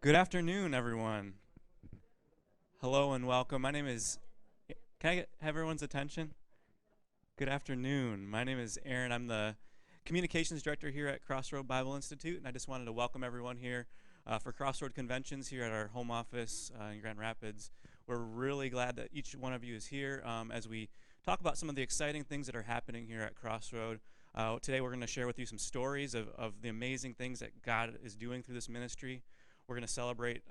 Good afternoon, everyone. Hello and welcome. My name is. Can I have everyone's attention? Good afternoon. My name is Aaron. I'm the communications director here at Crossroad Bible Institute, and I just wanted to welcome everyone here for Crossroad Conventions here at our home office in Grand Rapids. We're really glad that each one of you is here as we talk about some of the exciting things that are happening here at Crossroad. Today, we're going to share with you some stories of the amazing things that God is doing through this ministry. We're going to celebrate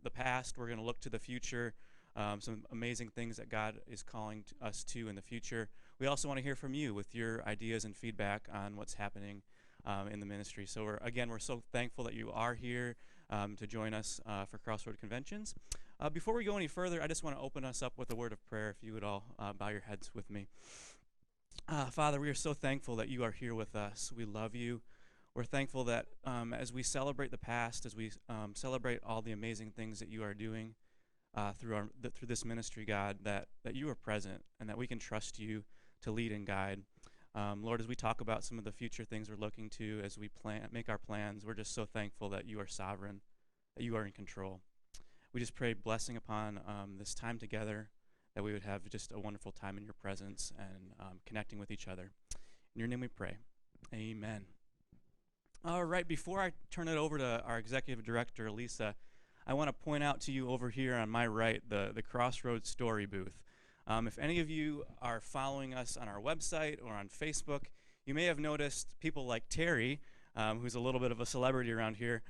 the past. We're going to look to the future, some amazing things that God is calling us to in the future. We also want to hear from you with your ideas and feedback on what's happening in the ministry. So we're so thankful that you are here to join us for Crossroad Conventions. Before we go any further, I just want to open us up with a word of prayer, if you would all bow your heads with me. Father, we are so thankful that you are here with us. We love you. We're thankful that as we celebrate the past, as we celebrate all the amazing things that you are doing through this ministry, God, that you are present and that we can trust you to lead and guide. Lord, as we talk about some of the future things we're looking to, as we make our plans, we're just so thankful that you are sovereign, that you are in control. We just pray blessing upon this time together, that we would have just a wonderful time in your presence and connecting with each other. In your name we pray. Amen. All right, before I turn it over to our executive director, Lisa, I want to point out to you over here on my right the Crossroads Story booth. If any of you are following us on our website or on Facebook, you may have noticed people like Terry, who's a little bit of a celebrity around here,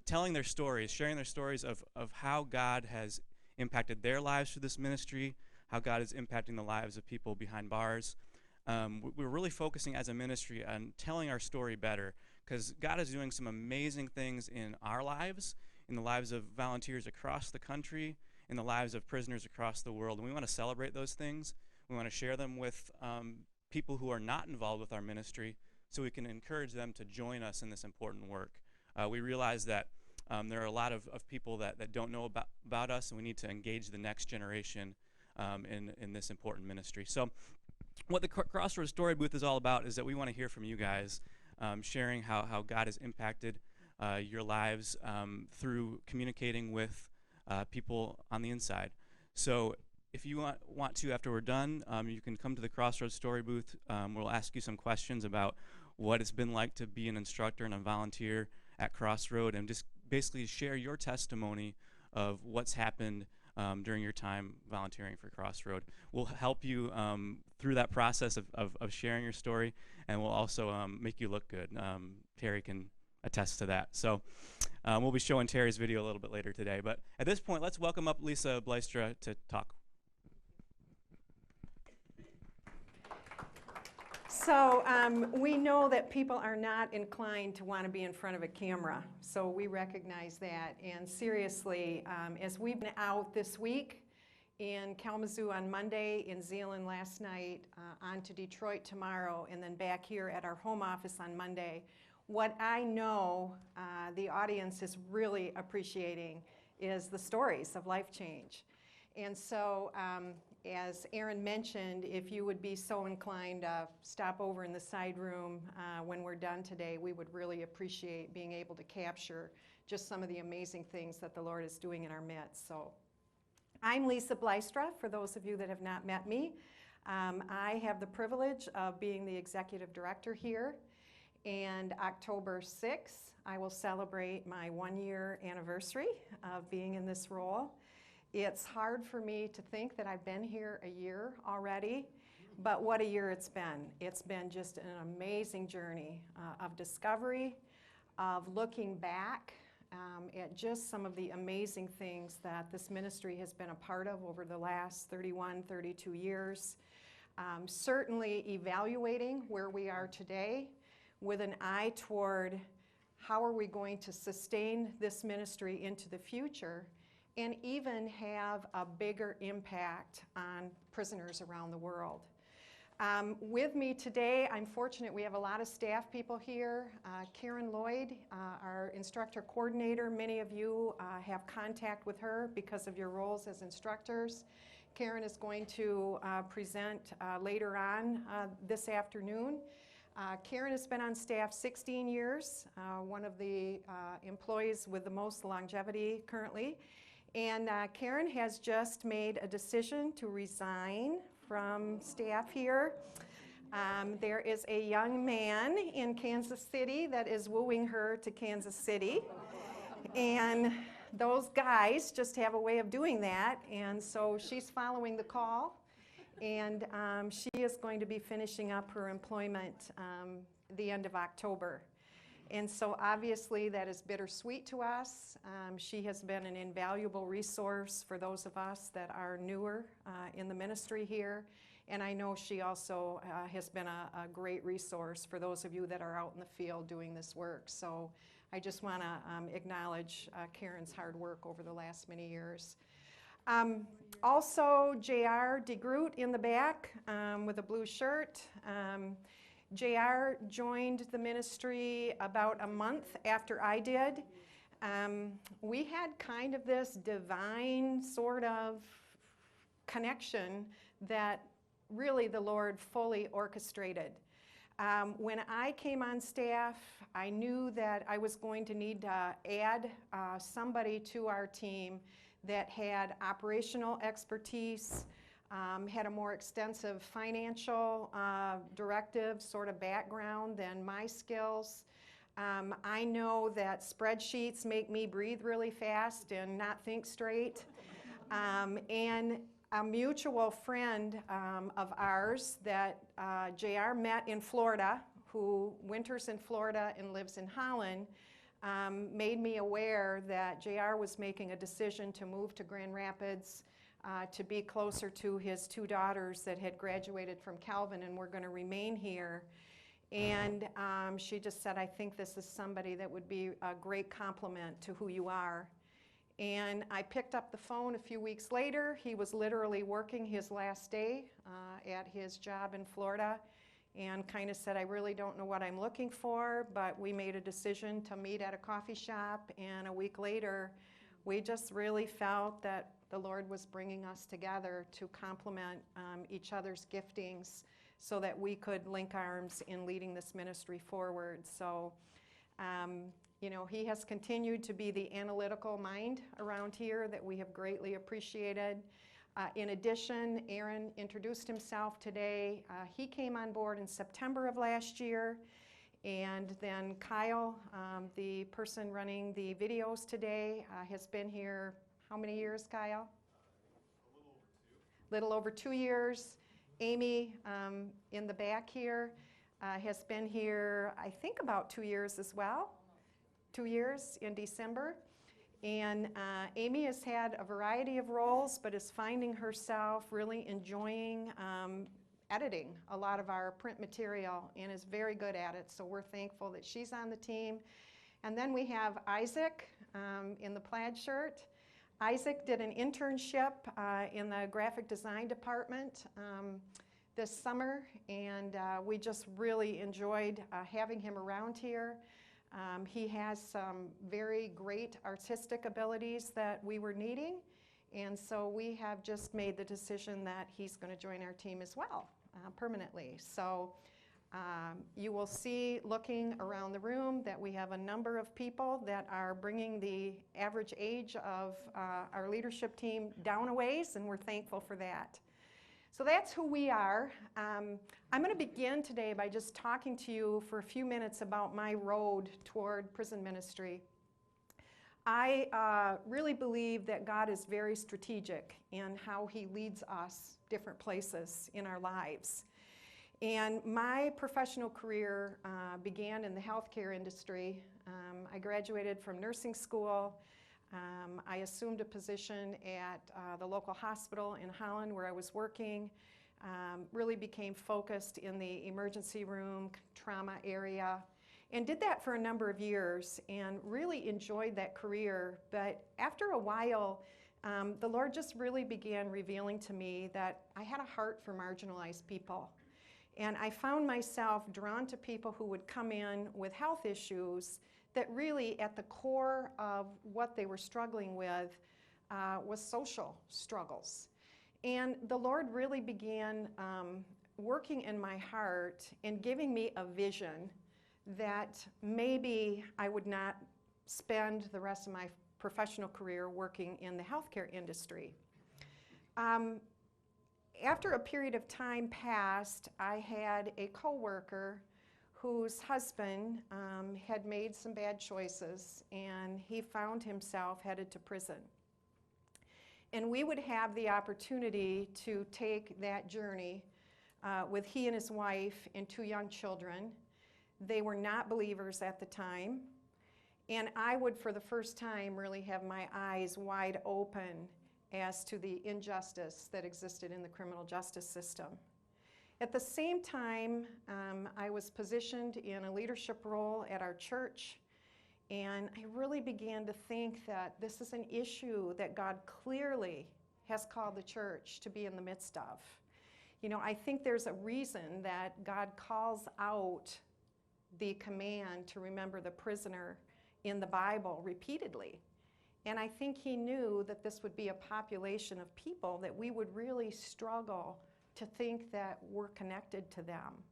telling their stories, sharing their stories of how God has impacted their lives through this ministry, how God is impacting the lives of people behind bars. We're really focusing as a ministry on telling our story better, because God is doing some amazing things in our lives, in the lives of volunteers across the country, in the lives of prisoners across the world. And we want to celebrate those things. We want to share them with people who are not involved with our ministry so we can encourage them to join us in this important work. We realize that there are a lot of people that don't know about us, and we need to engage the next generation in this important ministry. So what the Crossroads Story Booth is all about is that we want to hear from you guys, sharing how God has impacted your lives through communicating with people on the inside. So if you want to, after we're done, you can come to the Crossroads Story Booth. We'll ask you some questions about what it's been like to be an instructor and a volunteer at Crossroad, and just basically share your testimony of what's happened during your time volunteering for Crossroad. We'll help you through that process of sharing your story, and we'll also make you look good. Terry can attest to that. So we'll be showing Terry's video a little bit later today. But at this point, let's welcome up Lisa Blystra to talk. So we know that people are not inclined to want to be in front of a camera, so we recognize that. And seriously, as we've been out this week, in Kalamazoo on Monday, in Zeeland last night, on to Detroit tomorrow, and then back here at our home office on Monday, what I know the audience is really appreciating is the stories of life change. And so, as Aaron mentioned, if you would be so inclined to stop over in the side room when we're done today, we would really appreciate being able to capture just some of the amazing things that the Lord is doing in our midst. So I'm Lisa Blystra, for those of you that have not met me. I have the privilege of being the executive director here, and October 6th, I will celebrate my 1-year anniversary of being in this role. It's hard for me to think that I've been here a year already, but what a year it's been. It's been just an amazing journey of discovery, of looking back at just some of the amazing things that this ministry has been a part of over the last 31, 32 years. Certainly evaluating where we are today with an eye toward how are we going to sustain this ministry into the future, and even have a bigger impact on prisoners around the world. With me today, I'm fortunate we have a lot of staff people here. Karen Lloyd, our instructor coordinator, many of you have contact with her because of your roles as instructors. Karen is going to present later on this afternoon. Karen has been on staff 16 years, one of the employees with the most longevity currently. And Karen has just made a decision to resign from staff here. There is a young man in Kansas City that is wooing her to Kansas City. And those guys just have a way of doing that. And so she's following the call. And she is going to be finishing up her employment the end of October. And so obviously that is bittersweet to us. She has been an invaluable resource for those of us that are newer in the ministry here. And I know she also has been a great resource for those of you that are out in the field doing this work. So I just want to acknowledge Karen's hard work over the last many years. Also, J.R. DeGroot in the back with a blue shirt. J.R. joined the ministry about a month after I did. We had kind of this divine sort of connection that really the Lord fully orchestrated. When I came on staff, I knew that I was going to need to add somebody to our team that had operational expertise, had a more extensive financial directive sort of background than my skills. I know that spreadsheets make me breathe really fast and not think straight. And a mutual friend of ours that JR met in Florida, who winters in Florida and lives in Holland, made me aware that JR was making a decision to move to Grand Rapids to be closer to his two daughters that had graduated from Calvin and were going to remain here. And she just said, I think this is somebody that would be a great complement to who you are. And I picked up the phone a few weeks later. He was literally working his last day at his job in Florida, and kind of said, I really don't know what I'm looking for, but we made a decision to meet at a coffee shop, and a week later, we just really felt that the Lord was bringing us together to complement each other's giftings so that we could link arms in leading this ministry forward. So, you know, he has continued to be the analytical mind around here that we have greatly appreciated. In addition, Aaron introduced himself today. He came on board in September of last year. And then Kyle, the person running the videos today, has been here how many years, Kyle? A little over 2 years. Amy, in the back here, has been here, I think, about 2 years as well. 2 years in December. And Amy has had a variety of roles, but is finding herself really enjoying editing a lot of our print material and is very good at it. So we're thankful that she's on the team. And then we have Isaac in the plaid shirt. Isaac did an internship in the graphic design department this summer, and we just really enjoyed having him around here. He has some very great artistic abilities that we were needing, and so we have just made the decision that he's going to join our team as well, permanently. So you will see, looking around the room, that we have a number of people that are bringing the average age of our leadership team down a ways, and we're thankful for that. So that's who we are. I'm going to begin today by just talking to you for a few minutes about my road toward prison ministry. I really believe that God is very strategic in how he leads us different places in our lives. And my professional career began in the healthcare industry. I graduated from nursing school. I assumed a position at the local hospital in Holland where I was working, really became focused in the emergency room, trauma area, and did that for a number of years and really enjoyed that career. But after a while, the Lord just really began revealing to me that I had a heart for marginalized people. And I found myself drawn to people who would come in with health issues that really at the core of what they were struggling with was social struggles. And the Lord really began working in my heart and giving me a vision that maybe I would not spend the rest of my professional career working in the healthcare industry. After a period of time passed, I had a coworker whose husband had made some bad choices, and he found himself headed to prison. And we would have the opportunity to take that journey with he and his wife and 2 young children. They were not believers at the time, and I would, for the first time, really have my eyes wide open as to the injustice that existed in the criminal justice system. At the same time, I was positioned in a leadership role at our church, and I really began to think that this is an issue that God clearly has called the church to be in the midst of. You know, I think there's a reason that God calls out the command to remember the prisoner in the Bible repeatedly. And I think he knew that this would be a population of people that we would really struggle to think that we're connected to them.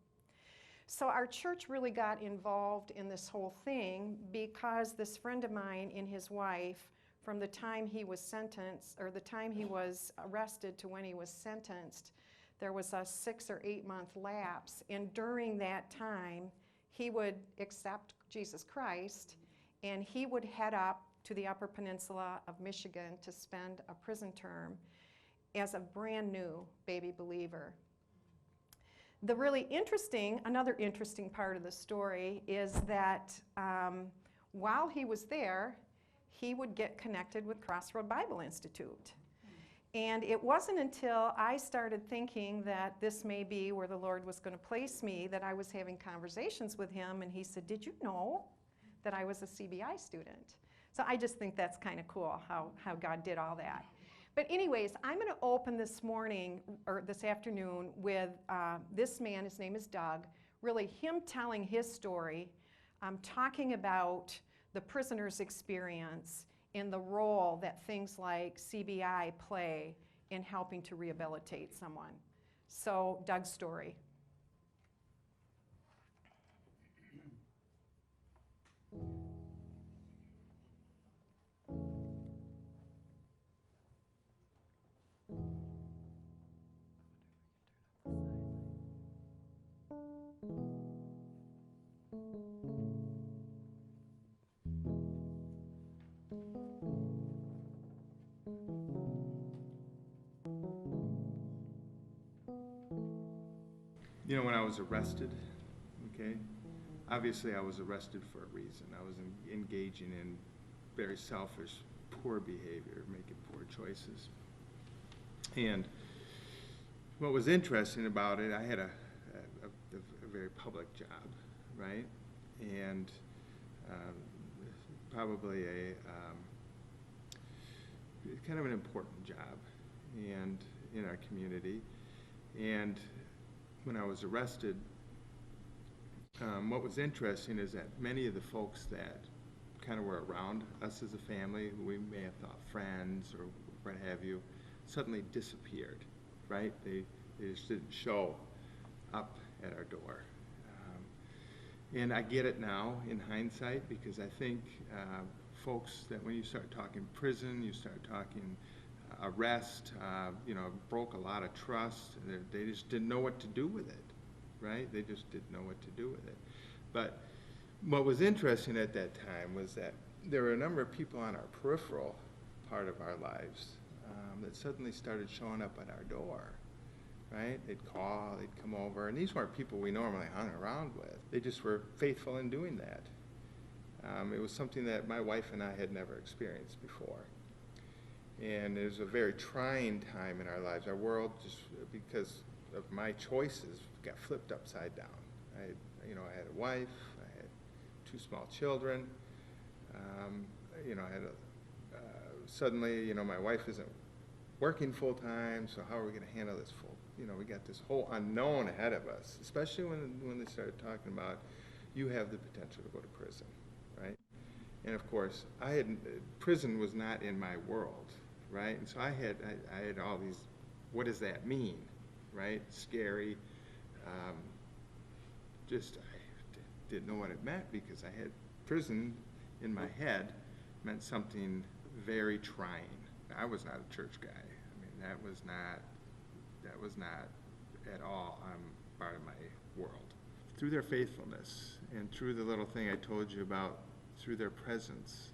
So our church really got involved in this whole thing because this friend of mine and his wife, from the time he was sentenced, or the time he was arrested to when he was sentenced, there was a 6 or 8 month lapse. And during that time, he would accept Jesus Christ, and he would head up to the Upper Peninsula of Michigan to spend a prison term as a brand new baby believer. The really interesting, another interesting part of the story is that while he was there, he would get connected with Crossroad Bible Institute. And it wasn't until I started thinking that this may be where the Lord was going to place me that I was having conversations with him, and he said, "Did you know that I was a CBI student?" So I just think that's kind of cool how God did all that. But anyways, I'm going to open this morning, or this afternoon, with this man. His name is Doug. Really, him telling his story, talking about the prisoner's experience and the role that things like CBI play in helping to rehabilitate someone. So, Doug's story. You know, when I was arrested, okay, obviously I was arrested for a reason. I was engaging in very selfish, poor behavior, making poor choices. And what was interesting about it, I had a very public job, right? And probably a kind of an important job and in our community. And when I was arrested, what was interesting is that many of the folks that kind of were around us as a family, who we may have thought friends or what have you, suddenly disappeared, right? They just didn't show up at our door. And I get it now in hindsight, because I think folks that when you start talking prison, you start talking arrest, broke a lot of trust. They just didn't know what to do with it, right? They just didn't know what to do with it. But what was interesting at that time was that there were a number of people on our peripheral part of our lives that suddenly started showing up at our door, right? They'd call, they'd come over, and these weren't people we normally hung around with. They just were faithful in doing that. It was something that my wife and I had never experienced before. And it was a very trying time in our lives. Our world, just because of my choices, got flipped upside down. I had a wife, I had 2 small children. I had suddenly, my wife isn't working full time, so how are we going to handle this full? We got this whole unknown ahead of us, especially when they started talking about, you have the potential to go to prison, right? And of course, prison was not in my world, right? And so I had all these, what does that mean, right? Scary, um, didn't know what it meant, because I had prison in my head meant something very trying. I was not a church guy. I mean, that was not at all part of my world. Through their faithfulness and through the little thing I told you about, through their presence,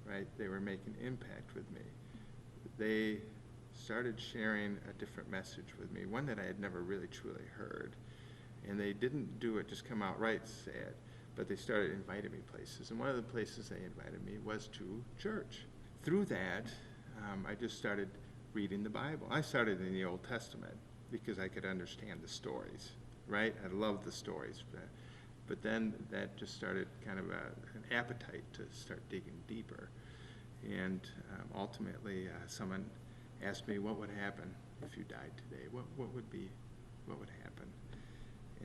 right, they were making impact with me. They started sharing a different message with me, one that I had never really truly heard. And they didn't do it, just come out right, say it, but they started inviting me places. And one of the places they invited me was to church. Through that, I just started reading the Bible. I started in the Old Testament because I could understand the stories, right? I loved the stories. But then that just started kind of an appetite to start digging deeper. And ultimately, someone asked me, what would happen if you died today? What would happen?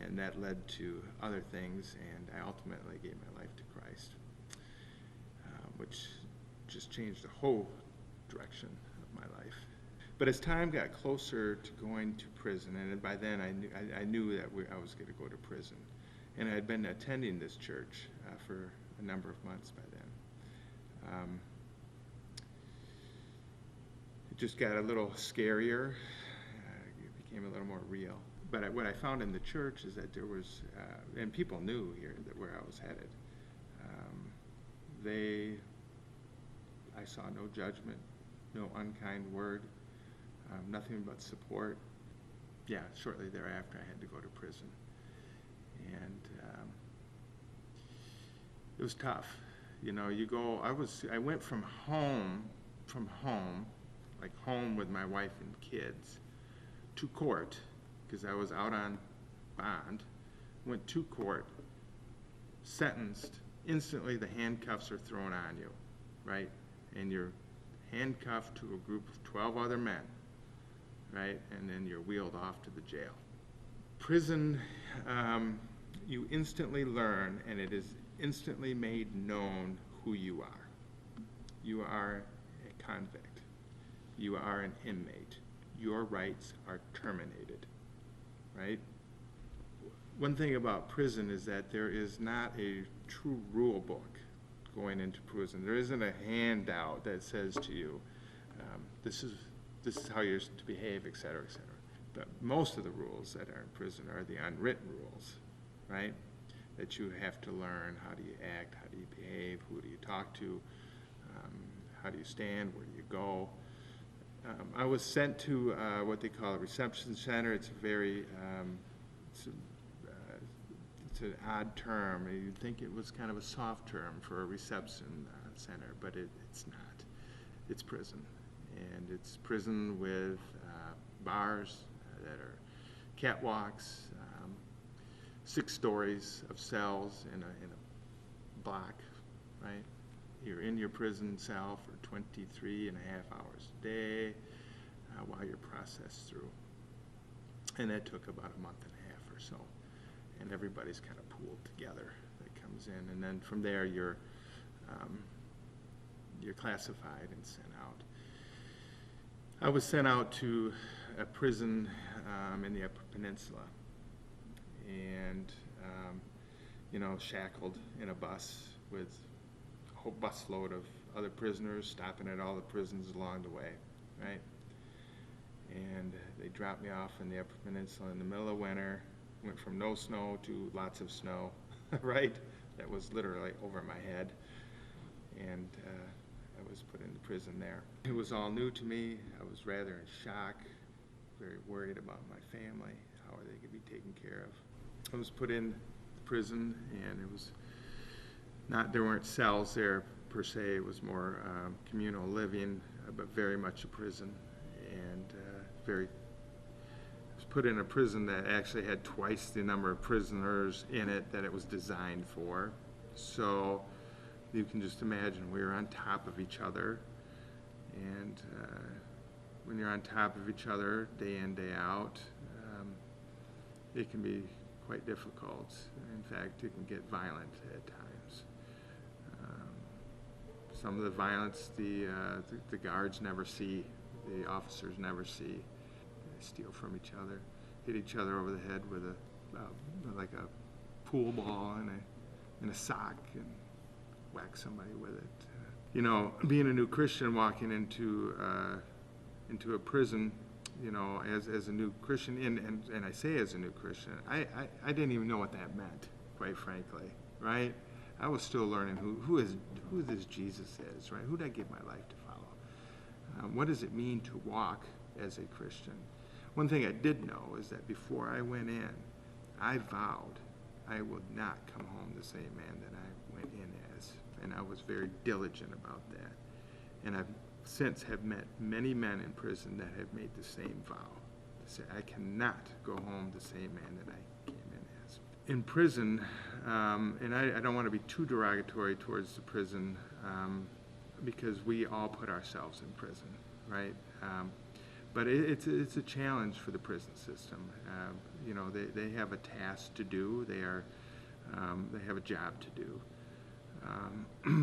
And that led to other things, and I ultimately gave my life to Christ, which just changed the whole direction of my life. But as time got closer to going to prison, and by then I knew that I was going to go to prison, and I had been attending this church for a number of months by then. It just got a little scarier. It became a little more real. But what I found in the church is that there was, and people knew here that where I was headed. I saw no judgment, no unkind word, nothing but support. Yeah, shortly thereafter I had to go to prison. And it was tough. You know, I went from home, like home with my wife and kids, to court, because I was out on bond, went to court, sentenced, instantly the handcuffs are thrown on you, right? And you're handcuffed to a group of 12 other men, right? And then you're wheeled off to the jail. Prison, you instantly learn, and it is instantly made known who you are. You are a convict. You are an inmate. Your rights are terminated. Right? One thing about prison is that there is not a true rule book going into prison. There isn't a handout that says to you, this is how you're to behave, et cetera, et cetera. But most of the rules that are in prison are the unwritten rules, right? That you have to learn. How do you act? How do you behave? Who do you talk to? How do you stand? Where do you go? I was sent to what they call a reception center. It's a very, it's an odd term. You'd think it was kind of a soft term for a reception center, but it's not. It's prison. And it's prison with bars that are catwalks, 6 stories of cells in a block, right? You're in your prison cell for 23 and a half hours a day while you're processed through. And that took about a month and a half or so. And everybody's kind of pooled together that comes in. And then from there, you're classified and sent out. I was sent out to a prison in the Upper Peninsula. And, shackled in a bus with a whole busload of other prisoners, stopping at all the prisons along the way, right? And they dropped me off in the Upper Peninsula in the middle of winter, went from no snow to lots of snow, right? That was literally over my head. And I was put into prison there. It was all new to me. I was rather in shock, very worried about my family, how are they going to be taken care of. I was put in prison, and it was not, there weren't cells there per se. It was more communal living, but very much a prison. And I was put in a prison that actually had twice the number of prisoners in it that it was designed for. So you can just imagine we were on top of each other. And when you're on top of each other day in, day out, it can be quite difficult. In fact, it can get violent at times. Some of the violence the guards never see, the officers never see. They steal from each other, hit each other over the head with a like a pool ball in a sock and whack somebody with it. You know, being a new Christian walking into a prison, you know, as a new Christian, and I say as a new Christian, I didn't even know what that meant, quite frankly, right? I was still learning who this Jesus is, right? Who did I give my life to follow? What does it mean to walk as a Christian? One thing I did know is that before I went in, I vowed I would not come home the same man that I went in as, and I was very diligent about that. And I've since have met many men in prison that have made the same vow. To say, I cannot go home the same man that I came in as. In prison, and I don't want to be too derogatory towards the prison, because we all put ourselves in prison, right? But it's a challenge for the prison system. You know, they have a task to do. They have a job to do.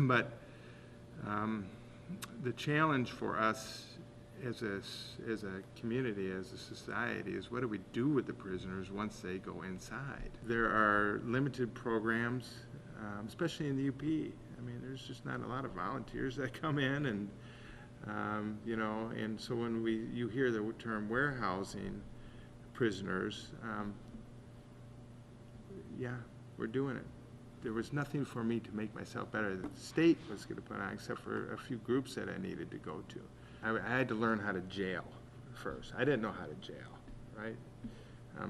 But the challenge for us as a community, as a society, is what do we do with the prisoners once they go inside? There are limited programs, especially in the UP. I mean, there's just not a lot of volunteers that come in, and you know, and so when you hear the term warehousing prisoners, yeah, we're doing it. There was nothing for me to make myself better that the state was going to put on, except for a few groups that I needed to go to. I had to learn how to jail first. I didn't know how to jail, right?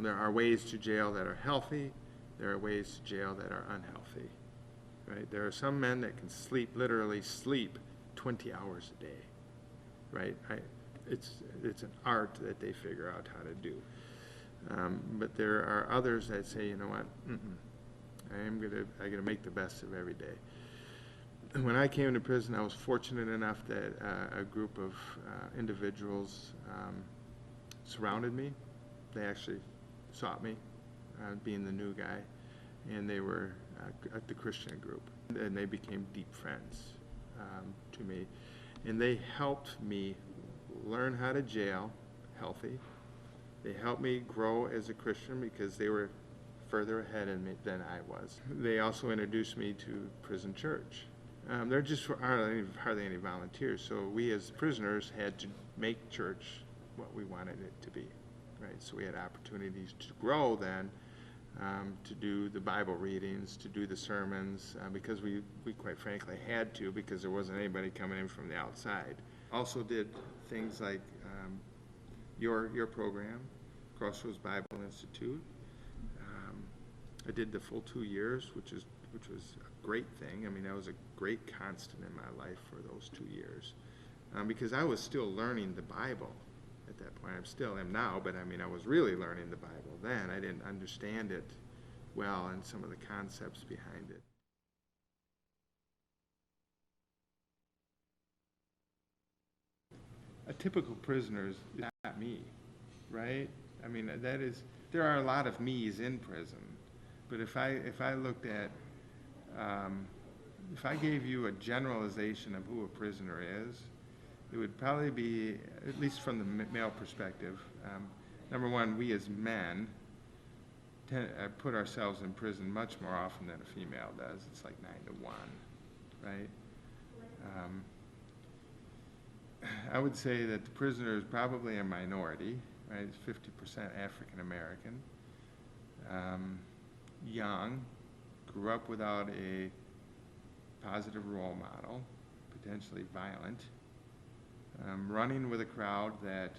There are ways to jail that are healthy. There are ways to jail that are unhealthy, right? There are some men that can literally sleep 20 hours a day, right? It's an art that they figure out how to do. But there are others that say, you know what, I'm gonna make the best of every day. And when I came to prison, I was fortunate enough that a group of individuals surrounded me. They actually sought me, being the new guy, and they were at the Christian group, and they became deep friends to me, and they helped me learn how to jail healthy. They helped me grow as a Christian because they were further ahead in me than I was. They also introduced me to prison church. There just hardly any volunteers, so we as prisoners had to make church what we wanted it to be, right? So we had opportunities to grow then, to do the Bible readings, to do the sermons, because we quite frankly had to, because there wasn't anybody coming in from the outside. Also did things like your program, Crossroads Bible Institute. I did the full 2 years, which was a great thing. I mean, that was a great constant in my life for those 2 years, because I was still learning the Bible at that point. I still am now, but I mean, I was really learning the Bible then. I didn't understand it well and some of the concepts behind it. A typical prisoner is not me, right? I mean, there are a lot of me's in prison. But if I looked at, if I gave you a generalization of who a prisoner is, it would probably be, at least from the male perspective, number one, we as men put ourselves in prison much more often than a female does. It's like 9 to 1, right? I would say that the prisoner is probably a minority, right? It's 50% African American. Young, grew up without a positive role model, potentially violent, running with a crowd that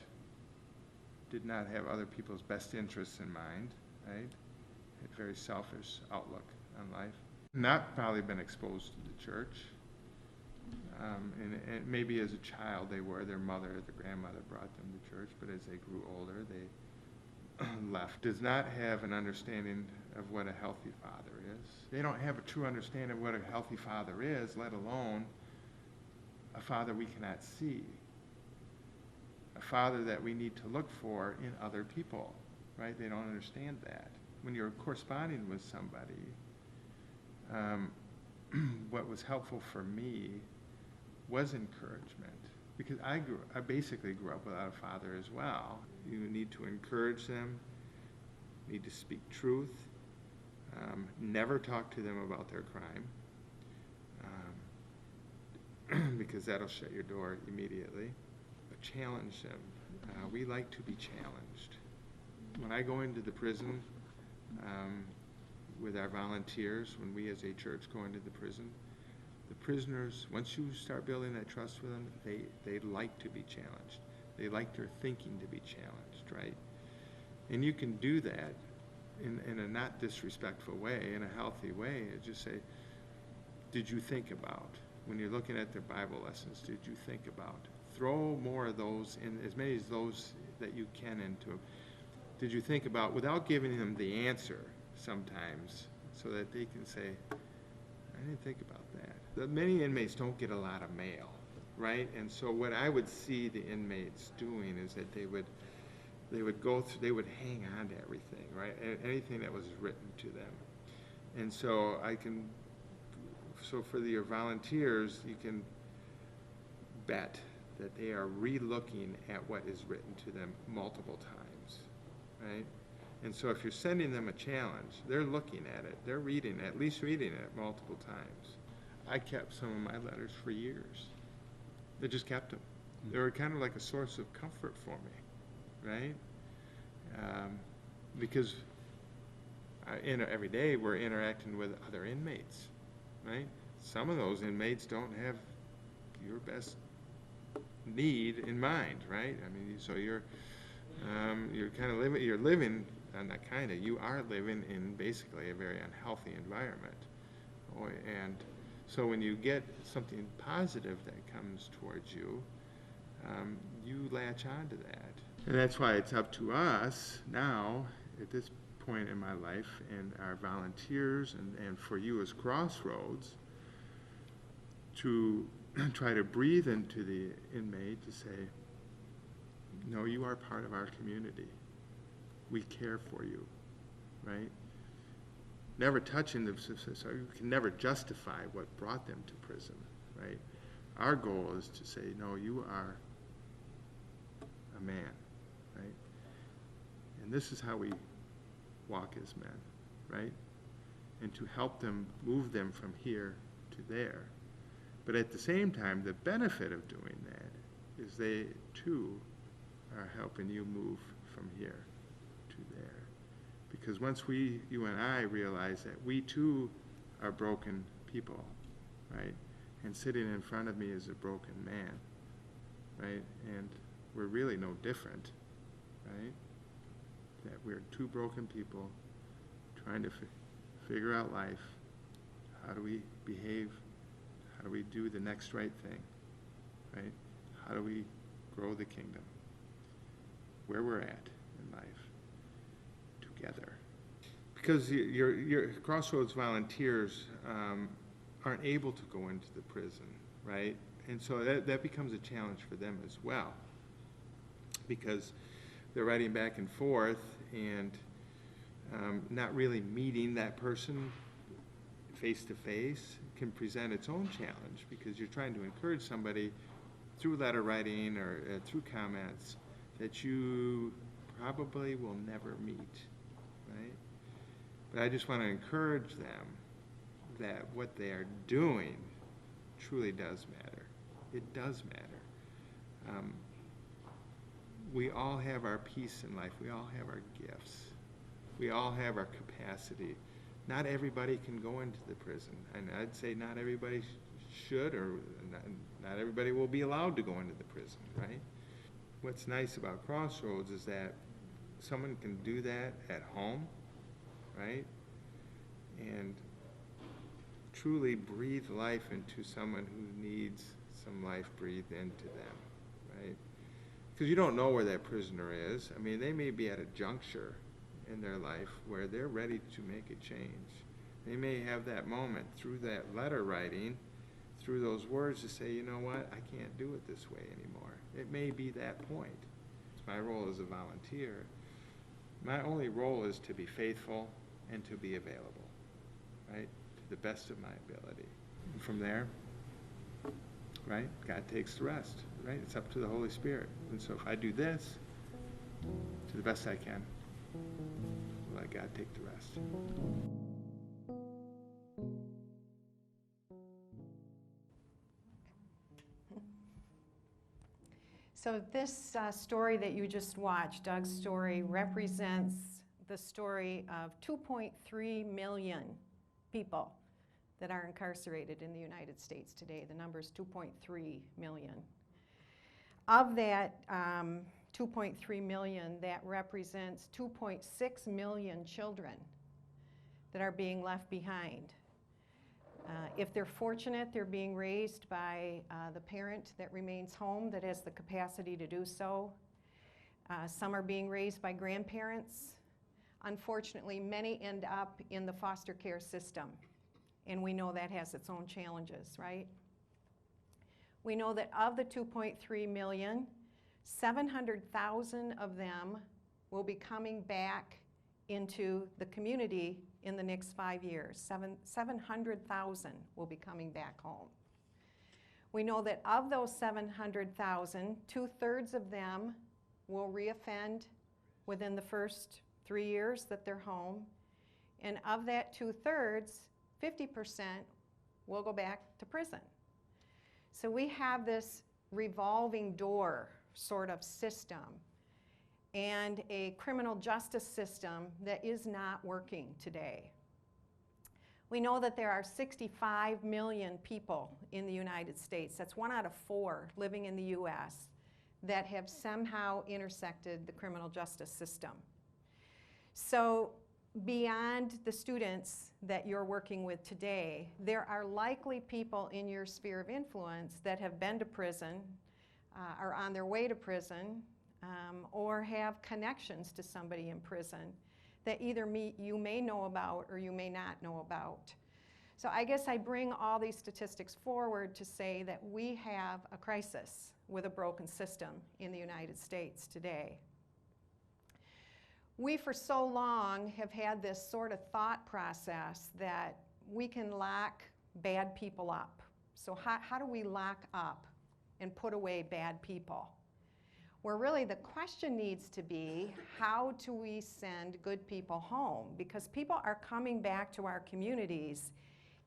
did not have other people's best interests in mind, right? Had a very selfish outlook on life. Not probably been exposed to the church. And maybe as a child their grandmother brought them to church, but as they grew older, they left. Does not have an understanding of what a healthy father is. They don't have a true understanding of what a healthy father is, let alone a father we cannot see. A father that we need to look for in other people, right? They don't understand that. When you're corresponding with somebody, what was helpful for me was encouragement, because I basically grew up without a father as well. You need to encourage them, need to speak truth, never talk to them about their crime, because that'll shut your door immediately. But challenge them. We like to be challenged. When I go into the prison with our volunteers, when we as a church go into the prisoners, once you start building that trust with them, they like to be challenged. They like their thinking to be challenged, right? And you can do that in a not disrespectful way, in a healthy way. Just say, did you think about, when you're looking at their Bible lessons, did you think about? Throw more of those in, as many as those that you can into them. Did you think about, without giving them the answer sometimes, so that they can say, I didn't think about that. Many inmates don't get a lot of mail, right? And so what I would see the inmates doing is that they would go through, they would hang on to everything, right? Anything that was written to them. And so so for your volunteers, you can bet that they are re-looking at what is written to them multiple times, right? And so if you're sending them a challenge, they're looking at it, they're reading, at least reading it multiple times. I kept some of my letters for years. I just kept them. They were kind of like a source of comfort for me, right? Because every day we're interacting with other inmates, right? Some of those inmates don't have your best need in mind, right? I mean, so you're kind of living, you are living in basically a very unhealthy environment. And so when you get something positive that comes towards you, you latch on to that. And that's why it's up to us now, at this point in my life, and our volunteers, and for you as Crossroads, to try to breathe into the inmate to say, no, you are part of our community. We care for you, right? Never touching them, so you can never justify what brought them to prison, right? Our goal is to say, no, you are a man, right? And this is how we walk as men, right? And to help them, move them from here to there. But at the same time, the benefit of doing that is they, too, are helping you move from here to there. Because once you and I realize that we, too, are broken people, right? And sitting in front of me is a broken man, right? And we're really no different, right? That we're two broken people trying to figure out life. How do we behave? How do we do the next right thing, right? How do we grow the kingdom? Where we're at in life, together. Because your Crossroads volunteers aren't able to go into the prison, right? And so that becomes a challenge for them as well, because they're writing back and forth and not really meeting that person face to face can present its own challenge, because you're trying to encourage somebody through letter writing or through comments that you probably will never meet, right? But I just want to encourage them that what they are doing truly does matter. It does matter. We all have our piece in life. We all have our gifts. We all have our capacity. Not everybody can go into the prison. And I'd say not everybody should, or not everybody will be allowed to go into the prison, right? What's nice about Crossroads is that someone can do that at home, right? And truly breathe life into someone who needs some life breathed into them, right? Because you don't know where that prisoner is. I mean, they may be at a juncture in their life where they're ready to make a change. They may have that moment through that letter writing, through those words, to say, you know what, I can't do it this way anymore. It may be that point. It's my role as a volunteer. My only role is to be faithful and to be available, right, to the best of my ability. And from there, right, God takes the rest, right? It's up to the Holy Spirit. And so if I do this to the best I can, let God take the rest. So this story that you just watched, Doug's story, represents the story of 2.3 million people that are incarcerated in the United States today. The number is 2.3 million. Of that 2.3 million, that represents 2.6 million children that are being left behind. If they're fortunate, they're being raised by the parent that remains home that has the capacity to do so. Some are being raised by grandparents. Unfortunately, many end up in the foster care system, and we know that has its own challenges, right? We know that of the 2.3 million, 700,000 of them will be coming back into the community in the next 5 years. 700,000 will be coming back home. We know that of those 700,000, 2/3 of them will reoffend within the first 3 years that they're home. And of that 2/3, 50% will go back to prison. So we have this revolving door sort of system and a criminal justice system that is not working today. We know that there are 65 million people in the United States, that's 1 out of 4 living in the US, that have somehow intersected the criminal justice system. So beyond the students that you're working with today, there are likely people in your sphere of influence that have been to prison, are on their way to prison, or have connections to somebody in prison that either you may know about or you may not know about. So I guess I bring all these statistics forward to say that we have a crisis with a broken system in the United States today. We for so long have had this sort of thought process that we can lock bad people up. So how do we lock up and put away bad people? Where really the question needs to be, how do we send good people home? Because people are coming back to our communities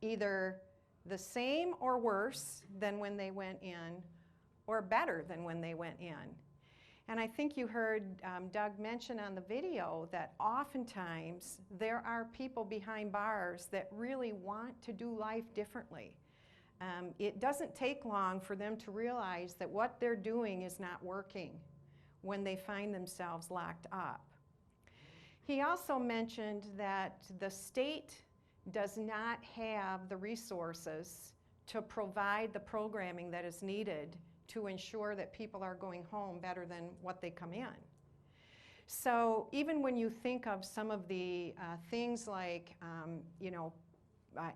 either the same or worse than when they went in, or better than when they went in. And I think you heard Doug mention on the video that oftentimes there are people behind bars that really want to do life differently. It doesn't take long for them to realize that what they're doing is not working when they find themselves locked up. He also mentioned that the state does not have the resources to provide the programming that is needed to ensure that people are going home better than what they come in. So even when you think of some of the things like,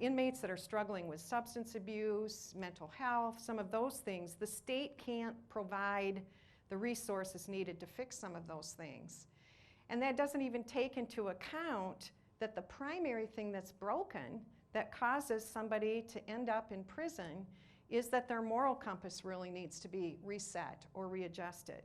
inmates that are struggling with substance abuse, mental health, some of those things, the state can't provide the resources needed to fix some of those things. And that doesn't even take into account that the primary thing that's broken that causes somebody to end up in prison is that their moral compass really needs to be reset or readjusted.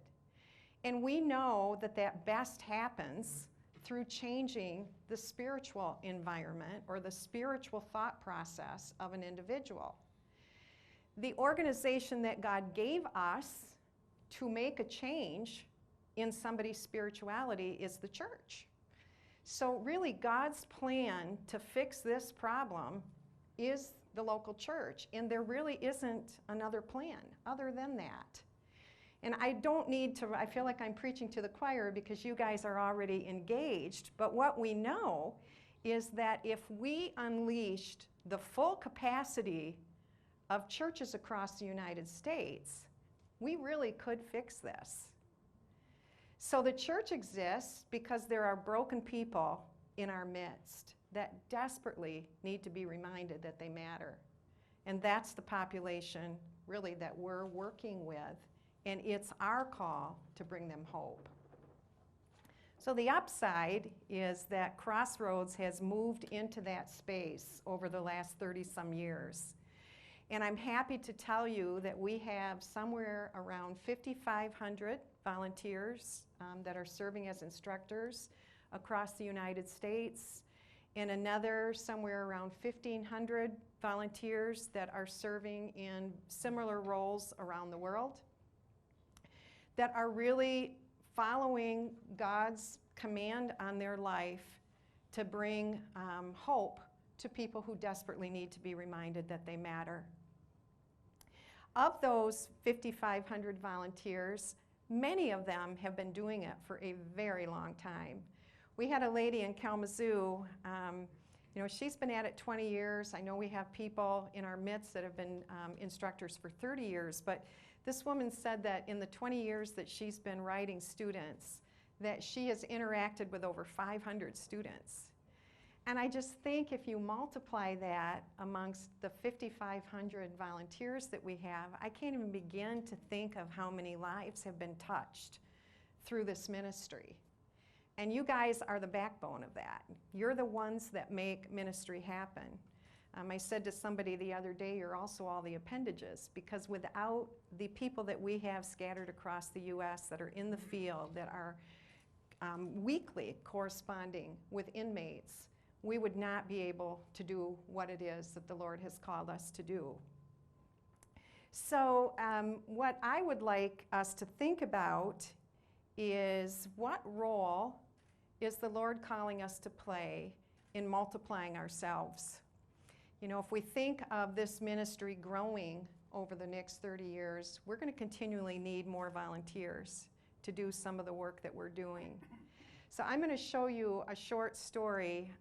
And we know that that best happens through changing the spiritual environment or the spiritual thought process of an individual. The organization that God gave us to make a change in somebody's spirituality is the church. So really God's plan to fix this problem is the local church, and there really isn't another plan other than that. And I don't need to, I feel like I'm preaching to the choir because you guys are already engaged, but what we know is that if we unleashed the full capacity of churches across the United States, we really could fix this. So the church exists because there are broken people in our midst that desperately need to be reminded that they matter. And that's the population really that we're working with, and it's our call to bring them hope. So the upside is that Crossroads has moved into that space over the last 30-some years. And I'm happy to tell you that we have somewhere around 5,500 volunteers that are serving as instructors across the United States, and another somewhere around 1,500 volunteers that are serving in similar roles around the world, that are really following God's command on their life to bring hope to people who desperately need to be reminded that they matter. Of those 5,500 volunteers, many of them have been doing it for a very long time. We had a lady in Kalamazoo, she's been at it 20 years. I know we have people in our midst that have been instructors for 30 years, but this woman said that in the 20 years that she's been writing students, that she has interacted with over 500 students. And I just think if you multiply that amongst the 5,500 volunteers that we have, I can't even begin to think of how many lives have been touched through this ministry. And you guys are the backbone of that. You're the ones that make ministry happen. I said to somebody the other day, you're also all the appendages, because without the people that we have scattered across the U.S. that are in the field, that are weekly corresponding with inmates, we would not be able to do what it is that the Lord has called us to do. So what I would like us to think about is, what role is the Lord calling us to play in multiplying ourselves? If we think of this ministry growing over the next 30 years, we're going to continually need more volunteers to do some of the work that we're doing. So I'm going to show you a short story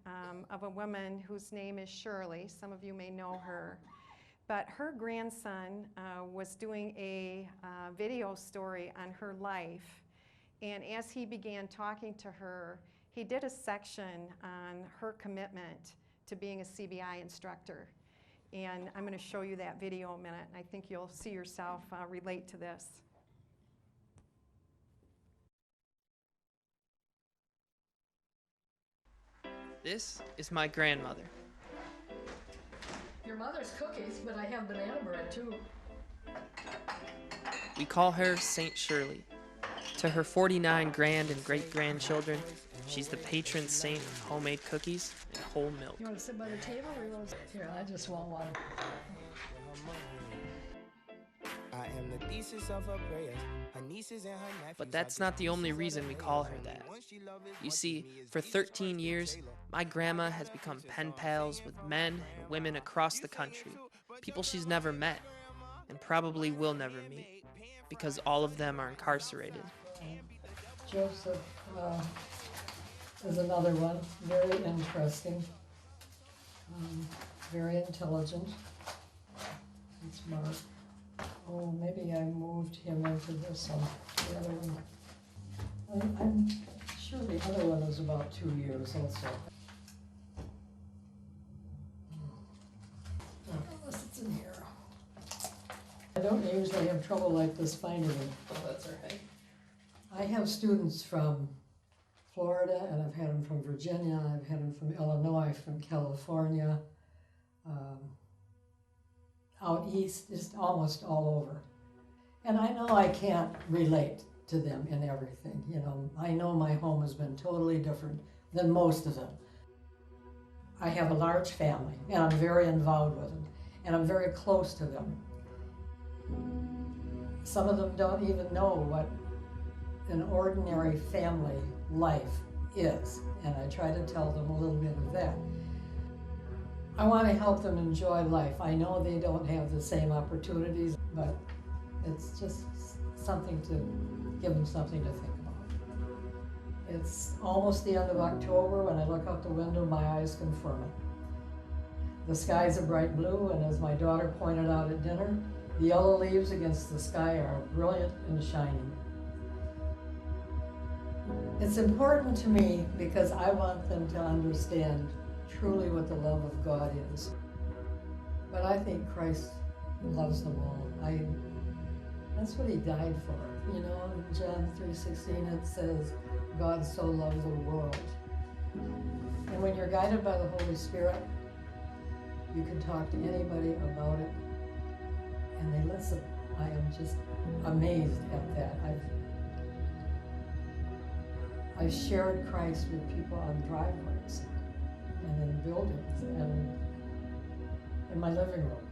of a woman whose name is Shirley. Some of you may know her. But her grandson was doing a video story on her life. And as he began talking to her, he did a section on her commitment to being a CBI instructor. And I'm going to show you that video in a minute, and I think you'll see yourself relate to this. This is my grandmother. Your mother's cookies, but I have banana bread too. We call her Saint Shirley. To her 49 grand and great-grandchildren, she's the patron saint of homemade cookies and whole milk. You want to sit by the table or you want to... Here, I just want one. I am the thesis of her prayers, her nieces and her nephews. But that's not the only reason we call her that. You see, for 13 years, my grandma has become pen pals with men and women across the country, people she's never met, and probably will never meet, because all of them are incarcerated. Joseph is another one, very interesting, very intelligent, and smart. Oh, maybe I moved him into this one, the other one. I'm sure the other one is about 2 years also. Unless it's in here. I don't usually have trouble like this finding them. Oh, that's all right. I have students from Florida, and I've had them from Virginia, I've had them from Illinois, from California, out east, just almost all over. And I know I can't relate to them in everything, I know my home has been totally different than most of them. I have a large family, and I'm very involved with them, and I'm very close to them. Some of them don't even know what an ordinary family life is, and I try to tell them a little bit of that. I want to help them enjoy life. I know they don't have the same opportunities, but it's just something to give them something to think about. It's almost the end of October. When I look out the window, my eyes confirm it. The skies are bright blue, and as my daughter pointed out at dinner, the yellow leaves against the sky are brilliant and shining. It's important to me because I want them to understand truly what the love of God is. But I think Christ loves them all. That's what he died for. In John 3:16 it says, God so loved the world. And when you're guided by the Holy Spirit, you can talk to anybody about it, and they listen. I am just amazed at that. I shared Christ with people on driveways and in buildings and in my living room.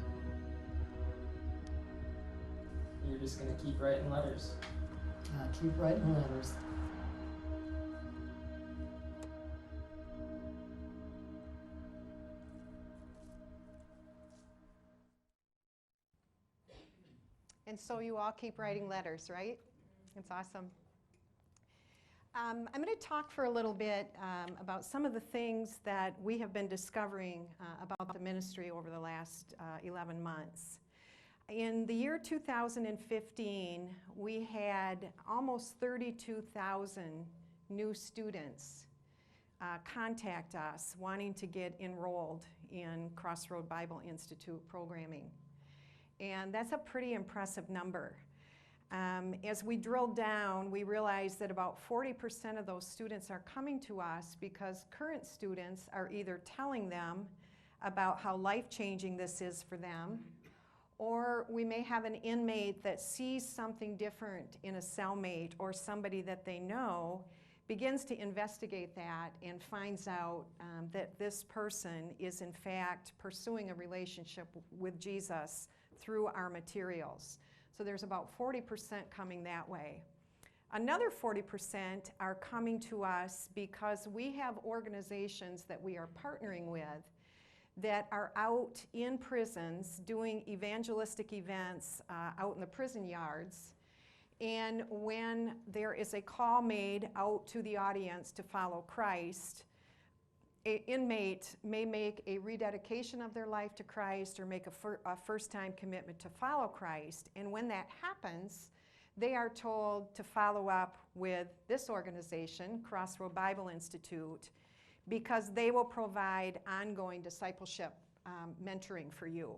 You're just gonna keep writing letters. Keep writing letters. And so you all keep writing letters, right? It's awesome. I'm going to talk for a little bit about some of the things that we have been discovering about the ministry over the last 11 months. In the year 2015, we had almost 32,000 new students contact us wanting to get enrolled in Crossroad Bible Institute programming. And that's a pretty impressive number. As we drilled down, we realized that about 40% of those students are coming to us because current students are either telling them about how life-changing this is for them, or we may have an inmate that sees something different in a cellmate or somebody that they know, begins to investigate that and finds out that this person is in fact pursuing a relationship with Jesus through our materials. So there's about 40% coming that way. Another 40% are coming to us because we have organizations that we are partnering with that are out in prisons doing evangelistic events out in the prison yards. And when there is a call made out to the audience to follow Christ, an inmate may make a rededication of their life to Christ or make a first-time commitment to follow Christ. And when that happens, they are told to follow up with this organization, Crossroad Bible Institute, because they will provide ongoing discipleship mentoring for you.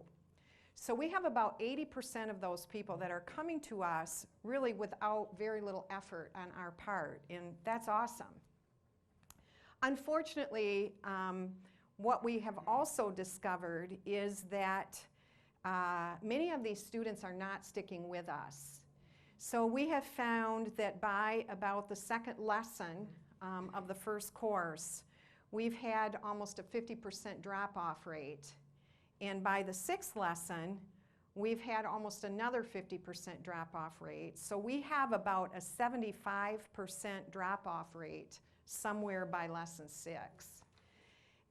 So we have about 80% of those people that are coming to us really without very little effort on our part, and that's awesome. Unfortunately, what we have also discovered is that many of these students are not sticking with us. So we have found that by about the second lesson of the first course, we've had almost a 50% drop-off rate. And by the sixth lesson, we've had almost another 50% drop-off rate. So we have about a 75% drop-off rate somewhere by lesson 6.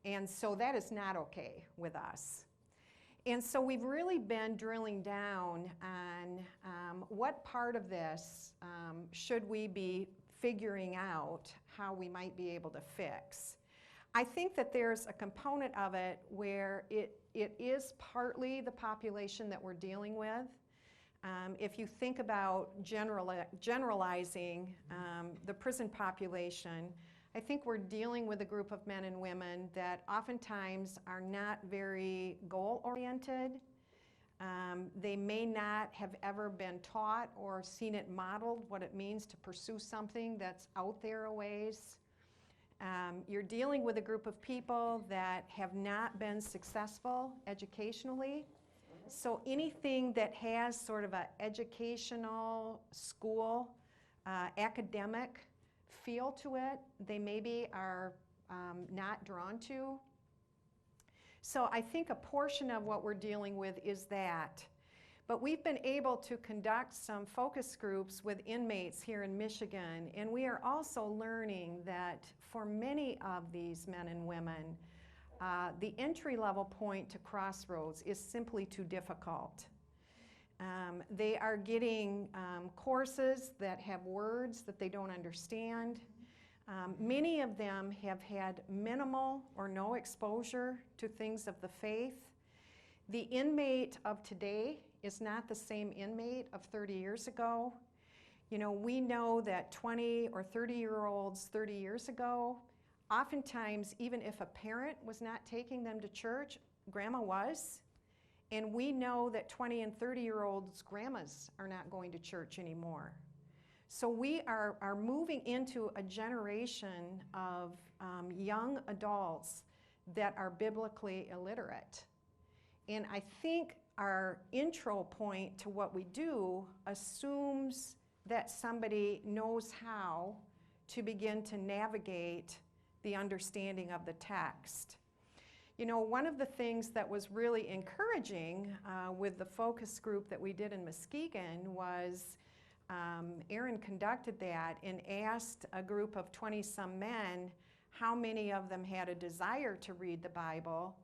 And so that is not okay with us. And so we've really been drilling down on what part of this should we be figuring out how we might be able to fix. I think that there's a component of it where it is partly the population that we're dealing with. If you think about generalizing the prison population, I think we're dealing with a group of men and women that oftentimes are not very goal-oriented. They may not have ever been taught or seen it modeled what it means to pursue something that's out there a ways. You're dealing with a group of people that have not been successful educationally. So anything that has sort of an educational, school, academic feel to it, they maybe are not drawn to. So I think a portion of what we're dealing with is that. But we've been able to conduct some focus groups with inmates here in Michigan, and we are also learning that for many of these men and women, the entry-level point to Crossroads is simply too difficult. They are getting courses that have words that they don't understand. Many of them have had minimal or no exposure to things of the faith. The inmate of today is not the same inmate of 30 years ago. You know, we know that 20 or 30-year-olds 30 years ago, oftentimes even if a parent was not taking them to church, grandma was. And we know that 20 and 30-year-olds grandmas are not going to church anymore. So we are moving into a generation of young adults that are biblically illiterate. And I think our intro point to what we do assumes that somebody knows how to begin to navigate the understanding of the text. You know, one of the things that was really encouraging with the focus group that we did in Muskegon was Aaron conducted that and asked a group of 20-some men how many of them had a desire to read the Bible,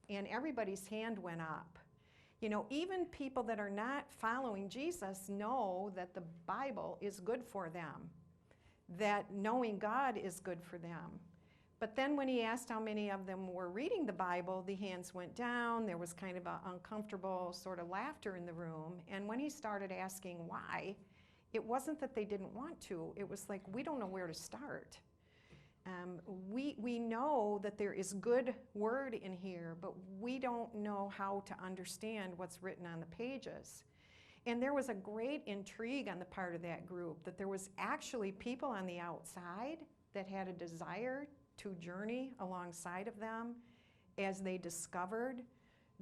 and everybody's hand went up. You know, even people that are not following Jesus know that the Bible is good for them, that knowing God is good for them. But then when he asked how many of them were reading the Bible, the hands went down. There was kind of an uncomfortable sort of laughter in the room. And when he started asking why, it wasn't that they didn't want to. It was like, we don't know where to start. We know that there is good word in here, but we don't know how to understand what's written on the pages. And there was a great intrigue on the part of that group that there was actually people on the outside that had a desire to journey alongside of them as they discovered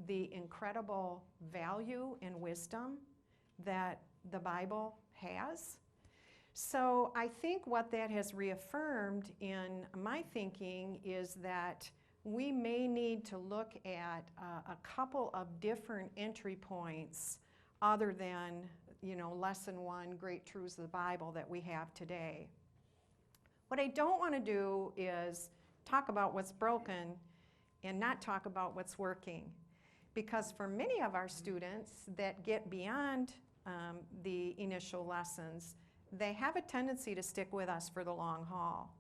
the incredible value and wisdom that the Bible has. So I think what that has reaffirmed in my thinking is that we may need to look at a couple of different entry points other than, you know, lesson 1, Great Truths of the Bible that we have today. What I don't want to do is talk about what's broken and not talk about what's working. Because for many of our students that get beyond the initial lessons, they have a tendency to stick with us for the long haul.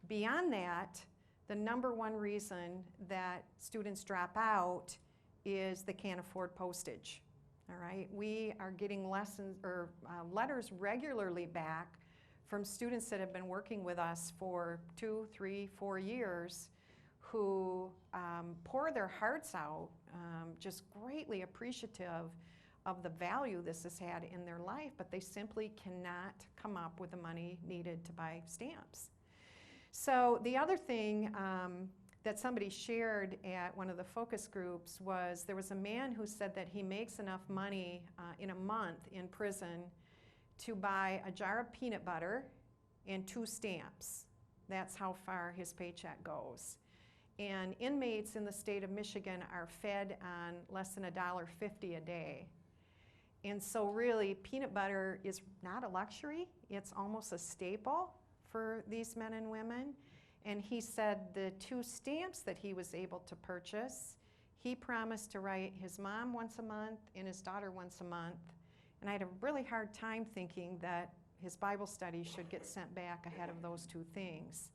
Beyond that, the number one reason that students drop out is they can't afford postage. All right, we are getting lessons or letters regularly back from students that have been working with us for 2, 3, 4 years who pour their hearts out, just greatly appreciative of the value this has had in their life, but they simply cannot come up with the money needed to buy stamps. So the other thing that somebody shared at one of the focus groups was there was a man who said that he makes enough money in a month in prison to buy a jar of peanut butter and 2 stamps. That's how far his paycheck goes. And inmates in the state of Michigan are fed on less than $1.50 a day. And so really, peanut butter is not a luxury. It's almost a staple for these men and women. And he said the 2 stamps that he was able to purchase, he promised to write his mom once a month and his daughter once a month. And I had a really hard time thinking that his Bible study should get sent back ahead of those 2 things.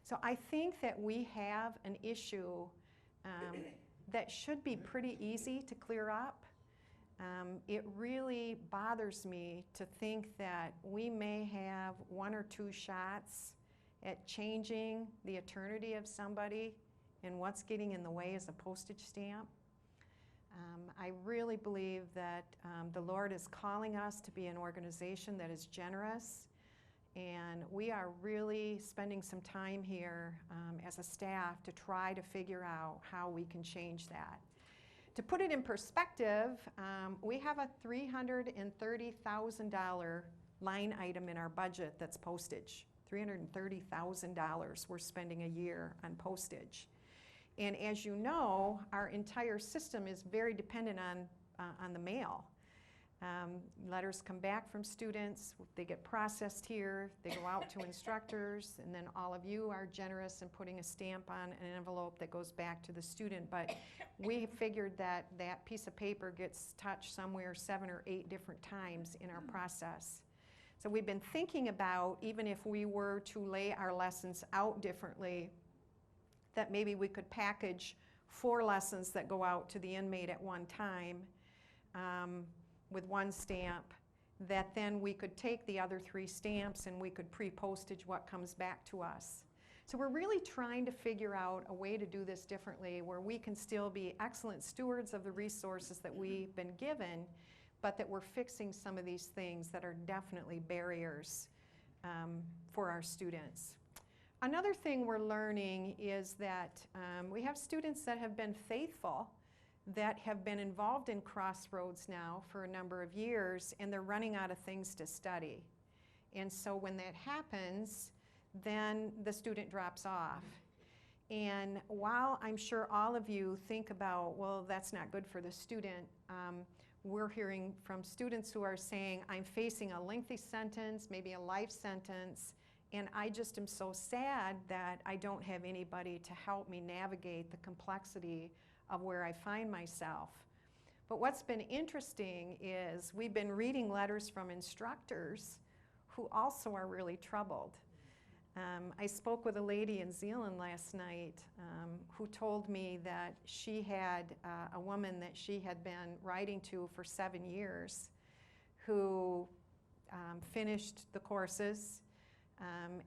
So I think that we have an issue that should be pretty easy to clear up. It really bothers me to think that we may have 1 or 2 shots at changing the eternity of somebody, and what's getting in the way is a postage stamp. I really believe that the Lord is calling us to be an organization that is generous, and we are really spending some time here as a staff to try to figure out how we can change that. To put it in perspective, we have a $330,000 line item in our budget that's postage. $330,000 we're spending a year on postage. And as you know, our entire system is very dependent on the mail. Letters come back from students, they get processed here, they go out to instructors, and then all of you are generous in putting a stamp on an envelope that goes back to the student. But we figured that that piece of paper gets touched somewhere 7 or 8 different times in our process. So we've been thinking about, even if we were to lay our lessons out differently, that maybe we could package 4 lessons that go out to the inmate at one time with 1 stamp, that then we could take the other 3 stamps and we could pre-postage what comes back to us. So we're really trying to figure out a way to do this differently where we can still be excellent stewards of the resources that we've been given, but that we're fixing some of these things that are definitely barriers for our students. Another thing we're learning is that we have students that have been faithful, that have been involved in Crossroads now for a number of years, and they're running out of things to study. And so when that happens, then the student drops off. And while I'm sure all of you think about, well, that's not good for the student, we're hearing from students who are saying, I'm facing a lengthy sentence, maybe a life sentence, and I just am so sad that I don't have anybody to help me navigate the complexity of where I find myself. But what's been interesting is we've been reading letters from instructors who also are really troubled. I spoke with a lady in Zealand last night who told me that she had a woman that she had been writing to for 7 years who finished the courses.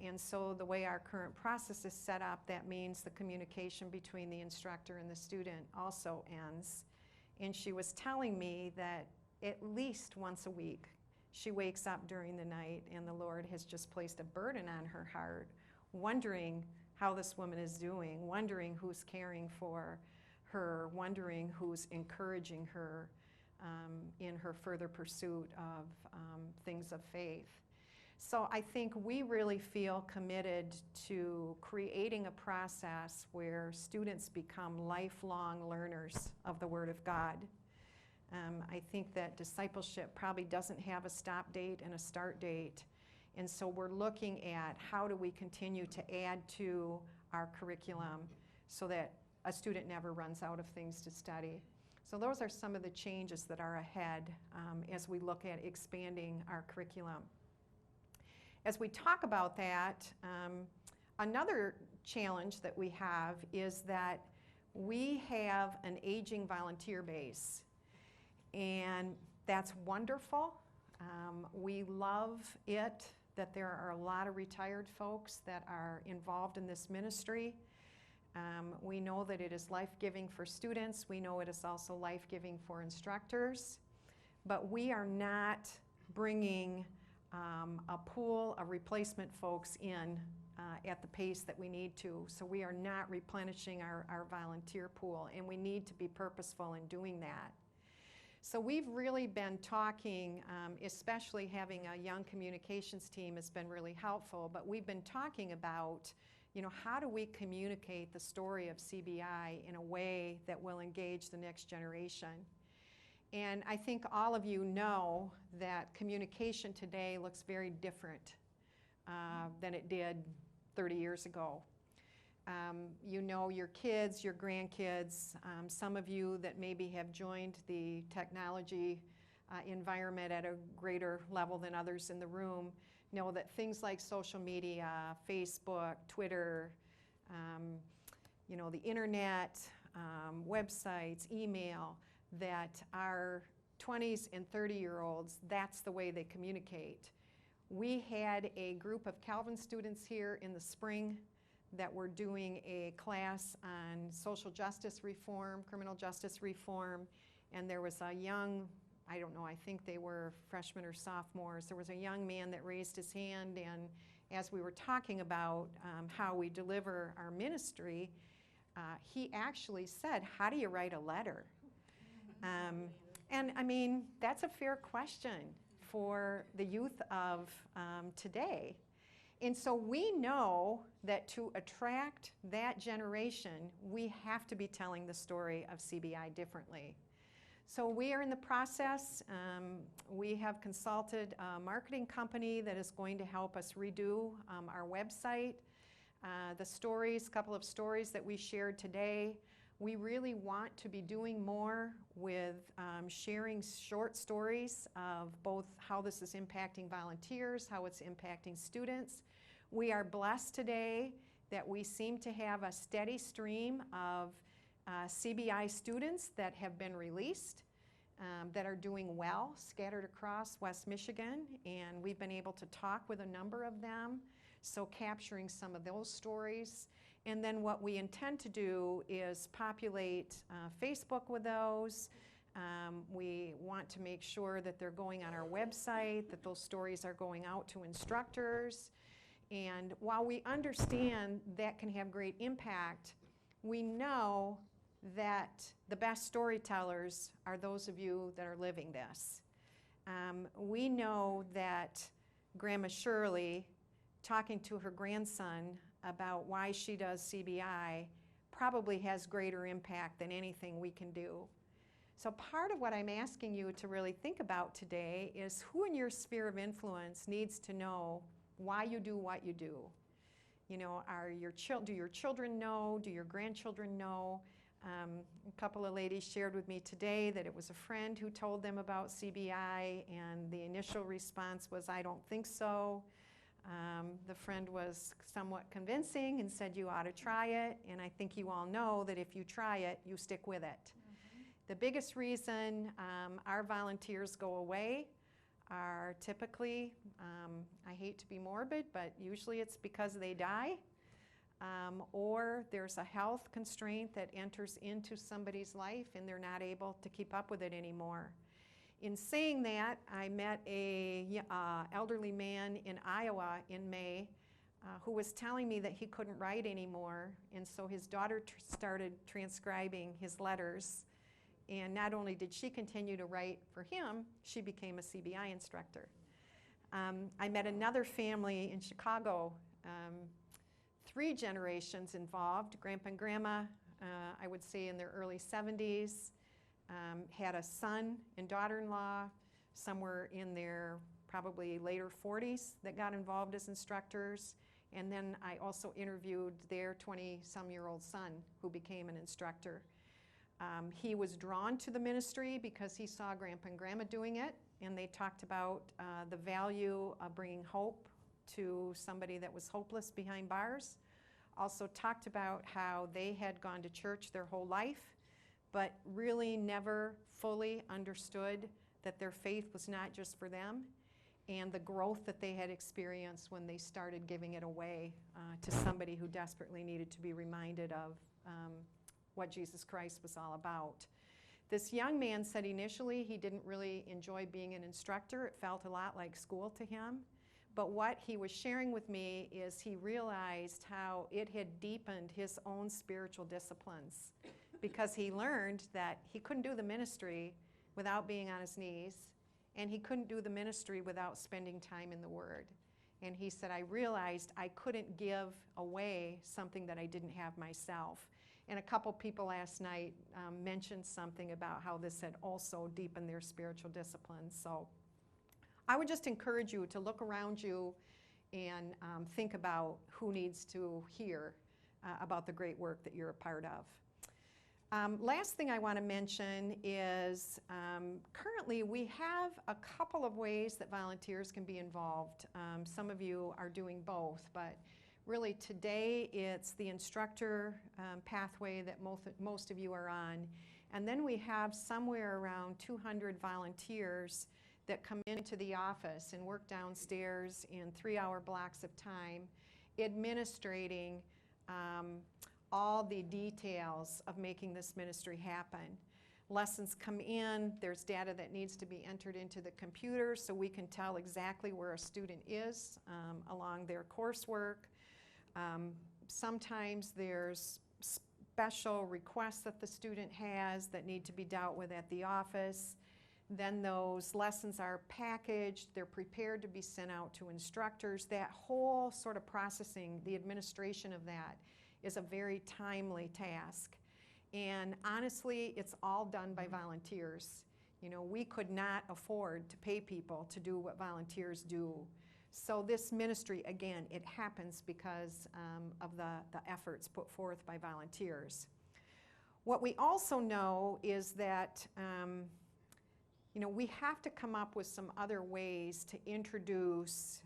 And so the way our current process is set up, that means the communication between the instructor and the student also ends. And she was telling me that at least once a week, she wakes up during the night and the Lord has just placed a burden on her heart, wondering how this woman is doing, wondering who's caring for her, wondering who's encouraging her in her further pursuit of things of faith. So I think we really feel committed to creating a process where students become lifelong learners of the Word of God. I think that discipleship probably doesn't have a stop date and a start date. And so we're looking at how do we continue to add to our curriculum so that a student never runs out of things to study. So those are some of the changes that are ahead as we look at expanding our curriculum. As we talk about that, another challenge that we have is that we have an aging volunteer base. And that's wonderful. We love it that there are a lot of retired folks that are involved in this ministry. We know that it is life-giving for students. We know it is also life-giving for instructors. But we are not bringing a pool of replacement folks in at the pace that we need to. So we are not replenishing our volunteer pool, and we need to be purposeful in doing that. So we've really been talking, especially having a young communications team has been really helpful, but we've been talking about, you know, how do we communicate the story of CBI in a way that will engage the next generation? And I think all of you know that communication today looks very different than it did 30 years ago. You know your kids, your grandkids, some of you that maybe have joined the technology environment at a greater level than others in the room know that things like social media, Facebook, Twitter, you know, the internet, websites, email, that our 20s and 30-year-olds, that's the way they communicate. We had a group of Calvin students here in the spring that were doing a class on social justice reform, criminal justice reform, and there was a young, I don't know, I think they were freshmen or sophomores, there was a young man that raised his hand, and as we were talking about how we deliver our ministry, he actually said, how do you write a letter? And I mean, that's a fair question for the youth of today. And so we know that to attract that generation, we have to be telling the story of CBI differently. So we are in the process. We have consulted a marketing company that is going to help us redo our website. The stories, a couple of stories that we shared today, we really want to be doing more with sharing short stories of both how this is impacting volunteers, how it's impacting students. We are blessed today that we seem to have a steady stream of CBI students that have been released, that are doing well, scattered across West Michigan, and we've been able to talk with a number of them, so capturing some of those stories. And then what we intend to do is populate Facebook with those. We want to make sure that they're going on our website, that those stories are going out to instructors. And while we understand that can have great impact, we know that the best storytellers are those of you that are living this. We know that Grandma Shirley talking to her grandson about why she does CBI probably has greater impact than anything we can do. So part of what I'm asking you to really think about today is who in your sphere of influence needs to know why you do what you do. You know, do your children know? Do your grandchildren know? A couple of ladies shared with me today that it was a friend who told them about CBI, and the initial response was, I don't think so. The friend was somewhat convincing and said, you ought to try it, and I think you all know that if you try it, you stick with it. The biggest reason our volunteers go away are typically, I hate to be morbid, but usually it's because they die, or there's a health constraint that enters into somebody's life and they're not able to keep up with it anymore. In saying that, I met a elderly man in Iowa in May who was telling me that he couldn't write anymore, and so his daughter started transcribing his letters. And not only did she continue to write for him, she became a CBI instructor. I met another family in Chicago, 3 generations involved. Grandpa and Grandma, I would say in their early 70s, had a son and daughter-in-law somewhere in their probably later 40s that got involved as instructors. And then I also interviewed their 20-some-year-old son who became an instructor. He was drawn to the ministry because he saw Grandpa and Grandma doing it, and they talked about the value of bringing hope to somebody that was hopeless behind bars. Also talked about how they had gone to church their whole life, but really never fully understood that their faith was not just for them, and the growth that they had experienced when they started giving it away to somebody who desperately needed to be reminded of what Jesus Christ was all about. This young man said initially he didn't really enjoy being an instructor. It felt a lot like school to him. But what he was sharing with me is he realized how it had deepened his own spiritual disciplines, because he learned that he couldn't do the ministry without being on his knees, and he couldn't do the ministry without spending time in the Word. And he said, I realized I couldn't give away something that I didn't have myself. And a couple people last night mentioned something about how this had also deepened their spiritual disciplines. So I would just encourage you to look around you and think about who needs to hear about the great work that you're a part of. Last thing I want to mention is currently we have a couple of ways that volunteers can be involved. Some of you are doing both, but really today it's the instructor pathway that most of you are on. And then we have somewhere around 200 volunteers that come into the office and work downstairs in 3-hour blocks of time, administrating all the details of making this ministry happen. Lessons come in, there's data that needs to be entered into the computer so we can tell exactly where a student is along their coursework. Sometimes there's special requests that the student has that need to be dealt with at the office. Then those lessons are packaged, they're prepared to be sent out to instructors. That whole sort of processing, the administration of that, is a very timely task. And honestly, it's all done by volunteers. You know, we could not afford to pay people to do what volunteers do. So this ministry, again, it happens because of the efforts put forth by volunteers. What we also know is that you know, we have to come up with some other ways to introduce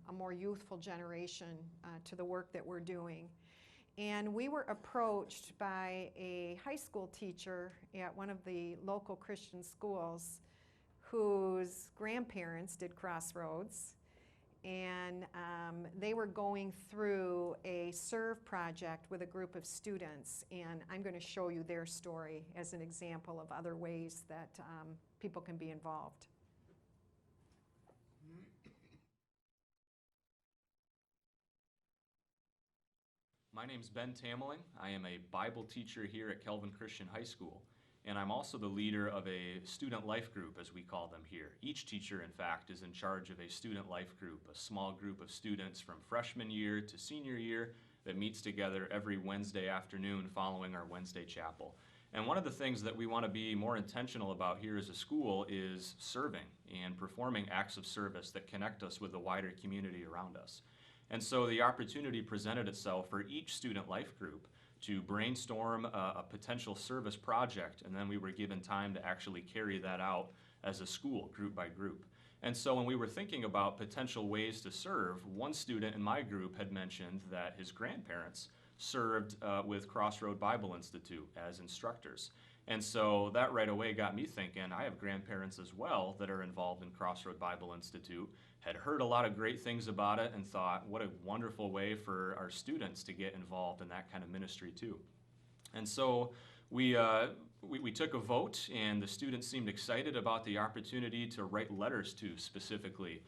a more youthful generation to the work that we're doing. And we were approached by a high school teacher at one of the local Christian schools whose grandparents did Crossroads, and they were going through a serve project with a group of students, and I'm going to show you their story as an example of other ways that people can be involved. My name's Ben Tameling. I am a Bible teacher here at Calvin Christian High School. And I'm also the leader of a student life group, as we call them here. Each teacher, in fact, is in charge of a student life group, a small group of students from freshman year to senior year that meets together every Wednesday afternoon following our Wednesday chapel. And one of the things that we want to be more intentional about here as a school is serving and performing acts of service that connect us with the wider community around us. And so the opportunity presented itself for each student life group to brainstorm a potential service project, and then we were given time to actually carry that out as a school, group by group. And so when we were thinking about potential ways to serve, one student in my group had mentioned that his grandparents served with Crossroad Bible Institute as instructors. And so that right away got me thinking, I have grandparents as well that are involved in Crossroad Bible Institute, had heard a lot of great things about it and thought, what a wonderful way for our students to get involved in that kind of ministry too. And so we took a vote, and the students seemed excited about the opportunity to write letters to specifically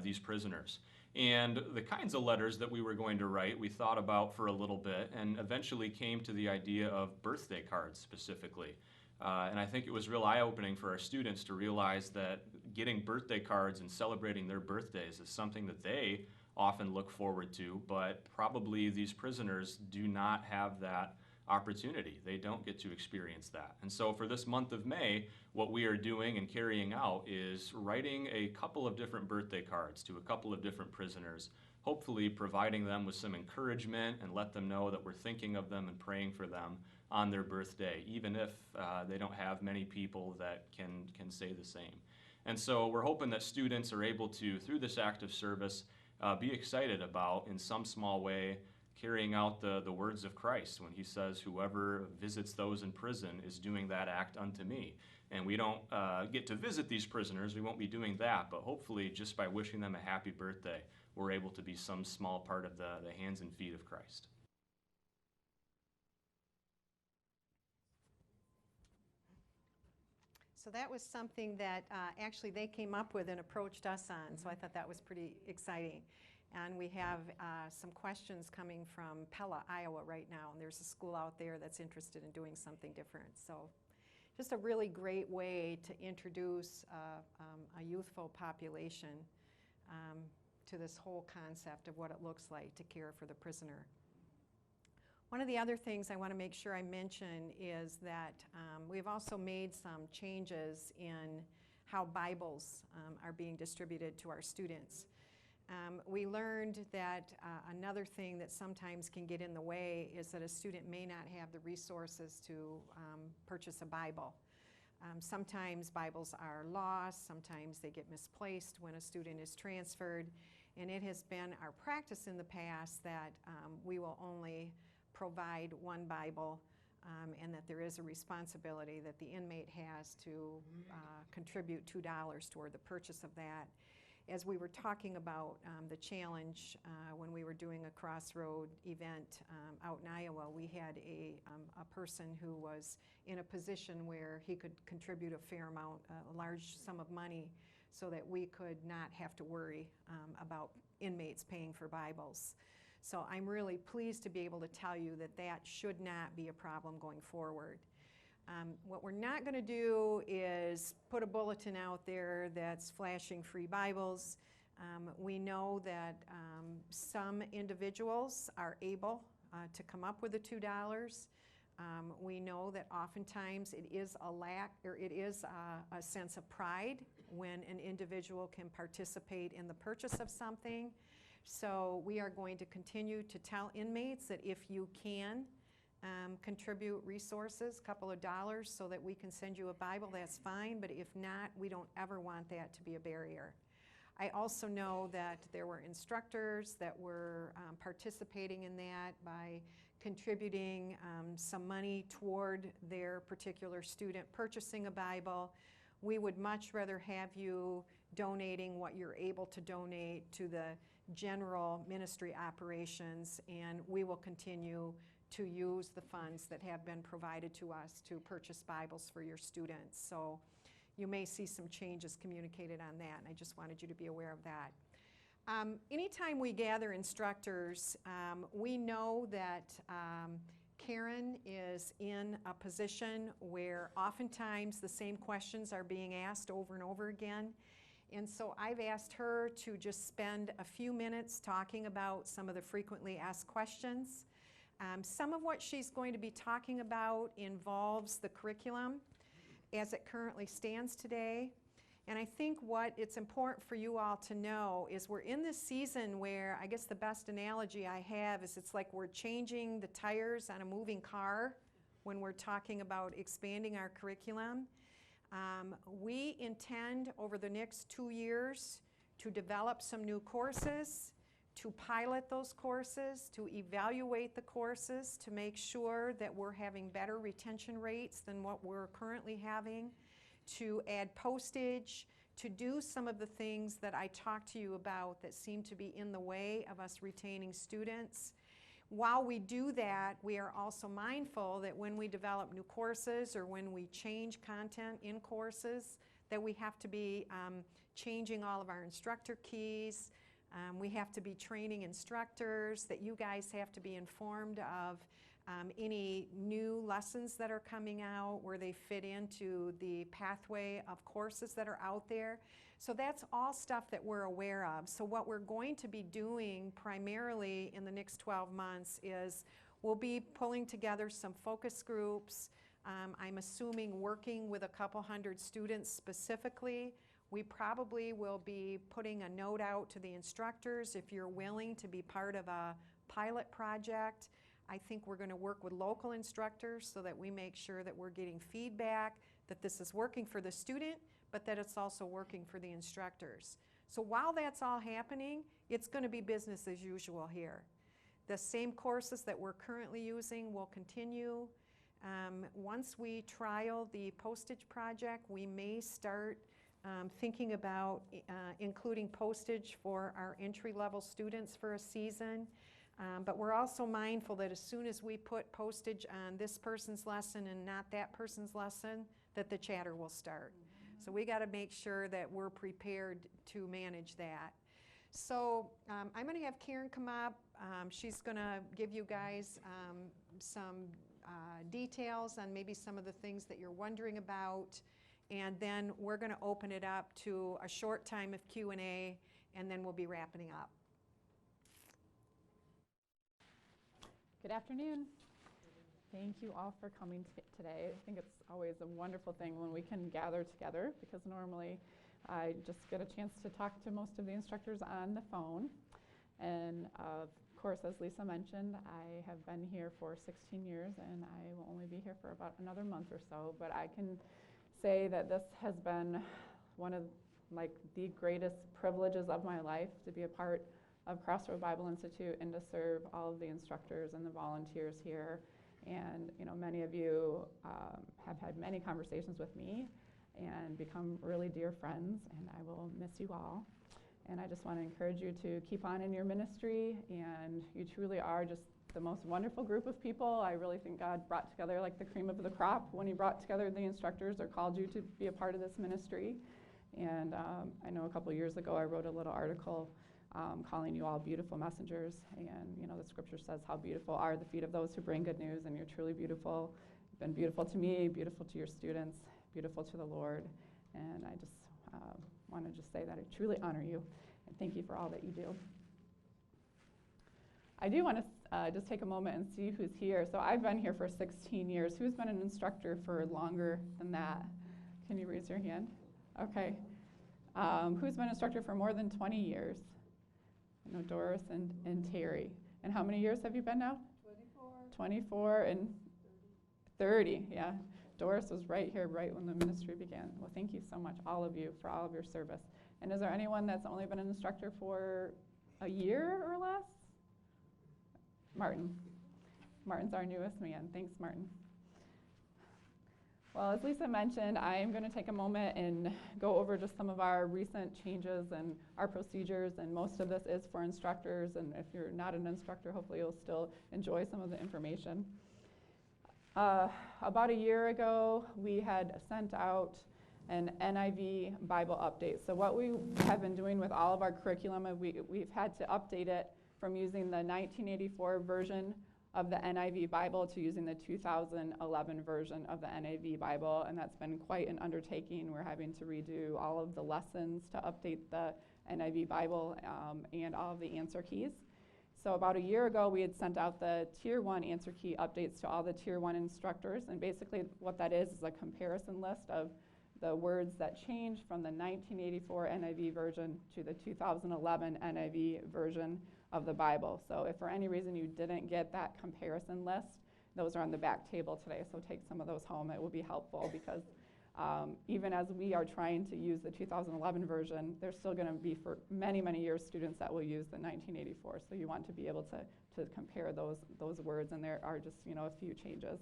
these prisoners. And the kinds of letters that we were going to write, we thought about for a little bit and eventually came to the idea of birthday cards specifically. And I think it was real eye-opening for our students to realize that getting birthday cards and celebrating their birthdays is something that they often look forward to, but probably these prisoners do not have that opportunity. They don't get to experience that. And so for this month of May, what we are doing and carrying out is writing a couple of different birthday cards to a couple of different prisoners, hopefully providing them with some encouragement and let them know that we're thinking of them and praying for them on their birthday, even if they don't have many people that can say the same. And so we're hoping that students are able to, through this act of service, be excited about, in some small way, carrying out the words of Christ when he says, whoever visits those in prison is doing that act unto me. And we don't get to visit these prisoners, we won't be doing that, but hopefully just by wishing them a happy birthday, we're able to be some small part of the hands and feet of Christ. So that was something that actually they came up with and approached us on, so I thought that was pretty exciting. And we have some questions coming from Pella, Iowa right now, and there's a school out there that's interested in doing something different. So just a really great way to introduce a youthful population to this whole concept of what it looks like to care for the prisoner. One of the other things I want to make sure I mention is that we've also made some changes in how Bibles are being distributed to our students. We learned that another thing that sometimes can get in the way is that a student may not have the resources to purchase a Bible. Sometimes Bibles are lost, sometimes they get misplaced when a student is transferred, and it has been our practice in the past that we will only provide one Bible, and that there is a responsibility that the inmate has to contribute $2 toward the purchase of that. As we were talking about the challenge when we were doing a Crossroad event out in Iowa, we had a person who was in a position where he could contribute a fair amount, a large sum of money, so that we could not have to worry about inmates paying for Bibles. So I'm really pleased to be able to tell you that that should not be a problem going forward. What we're not going to do is put a bulletin out there that's flashing free Bibles. We know that some individuals are able to come up with the $2. We know that oftentimes it is a lack, or it is a sense of pride when an individual can participate in the purchase of something. So we are going to continue to tell inmates that if you can contribute resources, a couple of dollars, so that we can send you a Bible, that's fine, but if not, we don't ever want that to be a barrier. I also know that there were instructors that were participating in that by contributing some money toward their particular student purchasing a Bible. We would much rather have you donating what you're able to donate to the general ministry operations, and we will continue to use the funds that have been provided to us to purchase Bibles for your students. So you may see some changes communicated on that, and I just wanted you to be aware of that. Anytime we gather instructors, we know that Karen is in a position where oftentimes the same questions are being asked over and over again. And so I've asked her to just spend a few minutes talking about some of the frequently asked questions. Some of what she's going to be talking about involves the curriculum as it currently stands today. And I think what it's important for you all to know is we're in this season where, I guess the best analogy I have is it's like we're changing the tires on a moving car when we're talking about expanding our curriculum. We intend over the next 2 years to develop some new courses, to pilot those courses, to evaluate the courses, to make sure that we're having better retention rates than what we're currently having, to add postage, to do some of the things that I talked to you about that seem to be in the way of us retaining students. While we do that, we are also mindful that when we develop new courses or when we change content in courses, that we have to be changing all of our instructor keys. We have to be training instructors, that you guys have to be informed of any new lessons that are coming out, where they fit into the pathway of courses that are out there. So that's all stuff that we're aware of. So what we're going to be doing primarily in the next 12 months is we'll be pulling together some focus groups. I'm assuming working with a couple hundred students specifically. We probably will be putting a note out to the instructors if you're willing to be part of a pilot project. I think we're going to work with local instructors so that we make sure that we're getting feedback, that this is working for the student, but that it's also working for the instructors. So while that's all happening, it's going to be business as usual here. The same courses that we're currently using will continue. Once we trial the postage project, we may start thinking about including postage for our entry-level students for a season. But we're also mindful that as soon as we put postage on this person's lesson and not that person's lesson, that the chatter will start. So we got to make sure that we're prepared to manage that. So I'm going to have Karen come up. She's going to give you guys some details on maybe some of the things that you're wondering about. And then we're going to open it up to a short time of Q&A, and then we'll be wrapping up. Good afternoon. Thank you all for coming today. I think it's always a wonderful thing when we can gather together, because normally I just get a chance to talk to most of the instructors on the phone. And of course, as Lisa mentioned, I have been here for 16 years and I will only be here for about another month or so, but I can say that this has been one of the greatest privileges of my life, to be a part of Crossroad Bible Institute and to serve all of the instructors and the volunteers here. And many of you have had many conversations with me and become really dear friends, and I will miss you all. And I just want to encourage you to keep on in your ministry, and you truly are just the most wonderful group of people. I really think God brought together like the cream of the crop when he brought together the instructors or called you to be a part of this ministry. And I know a couple years ago I wrote a little article calling you all beautiful messengers, and the scripture says how beautiful are the feet of those who bring good news, and you're truly beautiful. You've been beautiful to me, beautiful to your students, beautiful to the Lord, and I just want to just say that I truly honor you and thank you for all that you do. I do want to just take a moment and see who's here. So I've been here for 16 years. Who's been an instructor for longer than that? Can you raise your hand? Okay. Who's been an instructor for more than 20 years? I know Doris and Terry. And how many years have you been now? 24 and 30, yeah. Doris was right here right when the ministry began. Well, thank you so much, all of you, for all of your service. And is there anyone that's only been an instructor for a year or less? Martin. Martin's our newest man. Thanks, Martin. Well, as Lisa mentioned, I am going to take a moment and go over just some of our recent changes and our procedures, and most of this is for instructors, and if you're not an instructor, hopefully you'll still enjoy some of the information. About a year ago, we had sent out an NIV Bible update. So what we have been doing with all of our curriculum, we've had to update it from using the 1984 version of the NIV Bible to using the 2011 version of the NIV Bible, and that's been quite an undertaking. We're having to redo all of the lessons to update the NIV Bible and all of the answer keys. So about a year ago, we had sent out the Tier 1 answer key updates to all the Tier 1 instructors, and basically what that is a comparison list of the words that changed from the 1984 NIV version to the 2011 NIV version of the Bible. So if for any reason you didn't get that comparison list, those are on the back table today, so take some of those home. It will be helpful because even as we are trying to use the 2011 version, there's still going to be for many, many years students that will use the 1984. So you want to be able to compare those words, and there are just a few changes.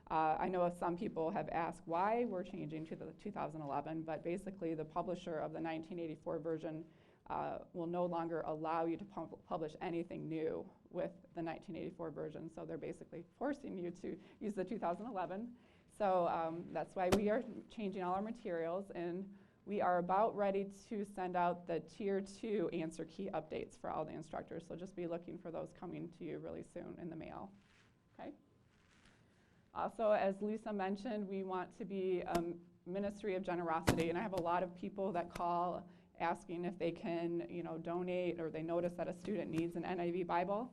I know some people have asked why we're changing to the 2011, but basically the publisher of the 1984 version will no longer allow you to publish anything new with the 1984 version. So they're basically forcing you to use the 2011. So that's why we are changing all our materials, and we are about ready to send out the Tier 2 answer key updates for all the instructors. So just be looking for those coming to you really soon in the mail. Okay. Also, as Lisa mentioned, we want to be a ministry of generosity, and I have a lot of people that call asking if they can, donate, or they notice that a student needs an NIV Bible.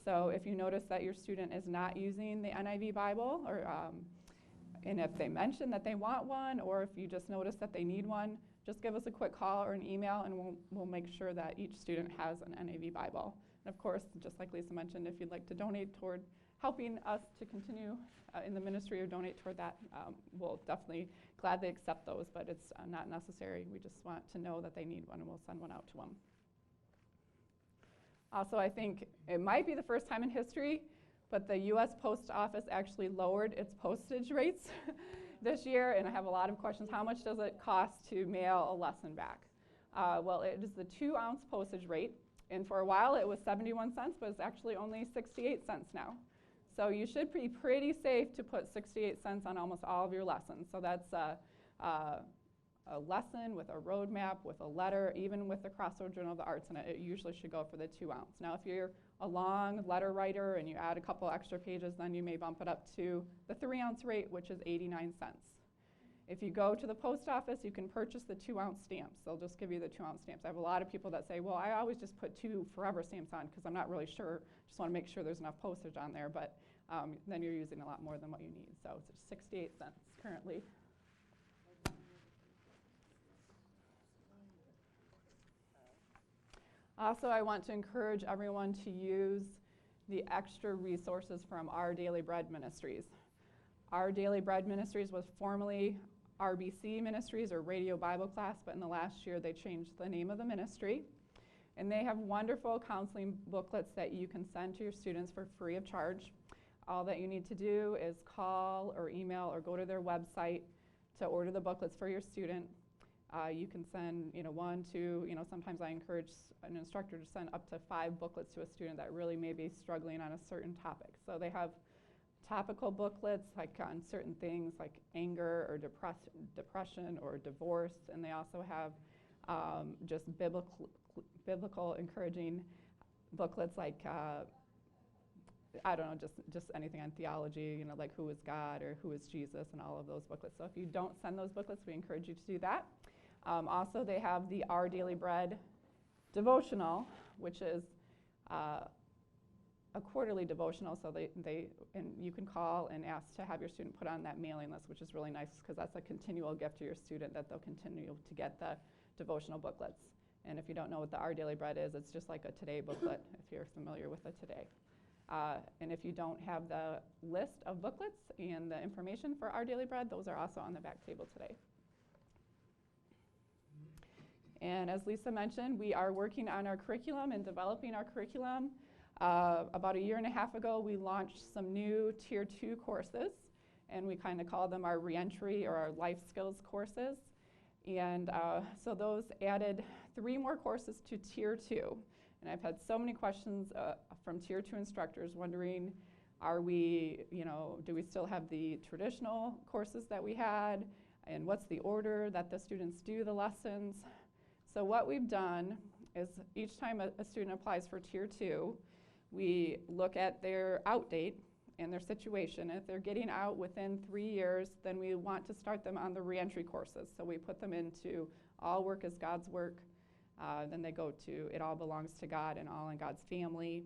So if you notice that your student is not using the NIV Bible, or and if they mention that they want one, or if you just notice that they need one, just give us a quick call or an email, and we'll make sure that each student has an NIV Bible. And of course, just like Lisa mentioned, if you'd like to donate toward helping us to continue in the ministry or donate toward that, we'll definitely gladly accept those, but it's not necessary. We just want to know that they need one, and we'll send one out to them. Also, I think it might be the first time in history, but the U.S. Post Office actually lowered its postage rates this year, and I have a lot of questions. How much does it cost to mail a lesson back? Well, it is the 2-ounce postage rate, and for a while it was 71 cents, but it's actually only 68 cents now. So you should be pretty safe to put 68 cents on almost all of your lessons. So that's a lesson with a roadmap, with a letter, even with the Crossroad Journal of the Arts in it. It usually should go for the 2-ounce. Now, if you're a long letter writer and you add a couple extra pages, then you may bump it up to the 3-ounce rate, which is 89 cents. If you go to the post office, you can purchase the 2-ounce stamps. They'll just give you the 2-ounce stamps. I have a lot of people that say, well, I always just put 2 forever stamps on because I'm not really sure. Just want to make sure there's enough postage on there, but then you're using a lot more than what you need. So it's 68 cents currently. Also, I want to encourage everyone to use the extra resources from Our Daily Bread Ministries. Our Daily Bread Ministries was formerly RBC Ministries, or Radio Bible Class, but in the last year they changed the name of the ministry. And they have wonderful counseling booklets that you can send to your students for free of charge. All that you need to do is call or email or go to their website to order the booklets for your student. You can send, 1, 2, sometimes I encourage an instructor to send up to 5 booklets to a student that really may be struggling on a certain topic. So they have topical booklets like on certain things like anger or depression or divorce, and they also have just biblical encouraging booklets like I don't know, just anything on theology, like who is God or who is Jesus, and all of those booklets. So if you don't send those booklets, we encourage you to do that. Also, they have the Our Daily Bread devotional, which is a quarterly devotional. So and you can call and ask to have your student put on that mailing list, which is really nice because that's a continual gift to your student that they'll continue to get the devotional booklets. And if you don't know what the Our Daily Bread is, it's just like a Today booklet, if you're familiar with a Today. And if you don't have the list of booklets and the information for Our Daily Bread, those are also on the back table today. And as Lisa mentioned, we are working on our curriculum and developing our curriculum. About a year and a half ago, we launched some new Tier 2 courses, and we kind of call them our reentry or our life skills courses. And so those added 3 more courses to Tier 2. And I've had so many questions from Tier 2 instructors wondering, do we still have the traditional courses that we had? And what's the order that the students do the lessons? So what we've done is each time a student applies for Tier 2, We look at their out date and their situation. If they're getting out within 3 years, then we want to start them on the reentry courses. So we put them into All Work is God's Work. Then they go to It All Belongs to God and All in God's Family.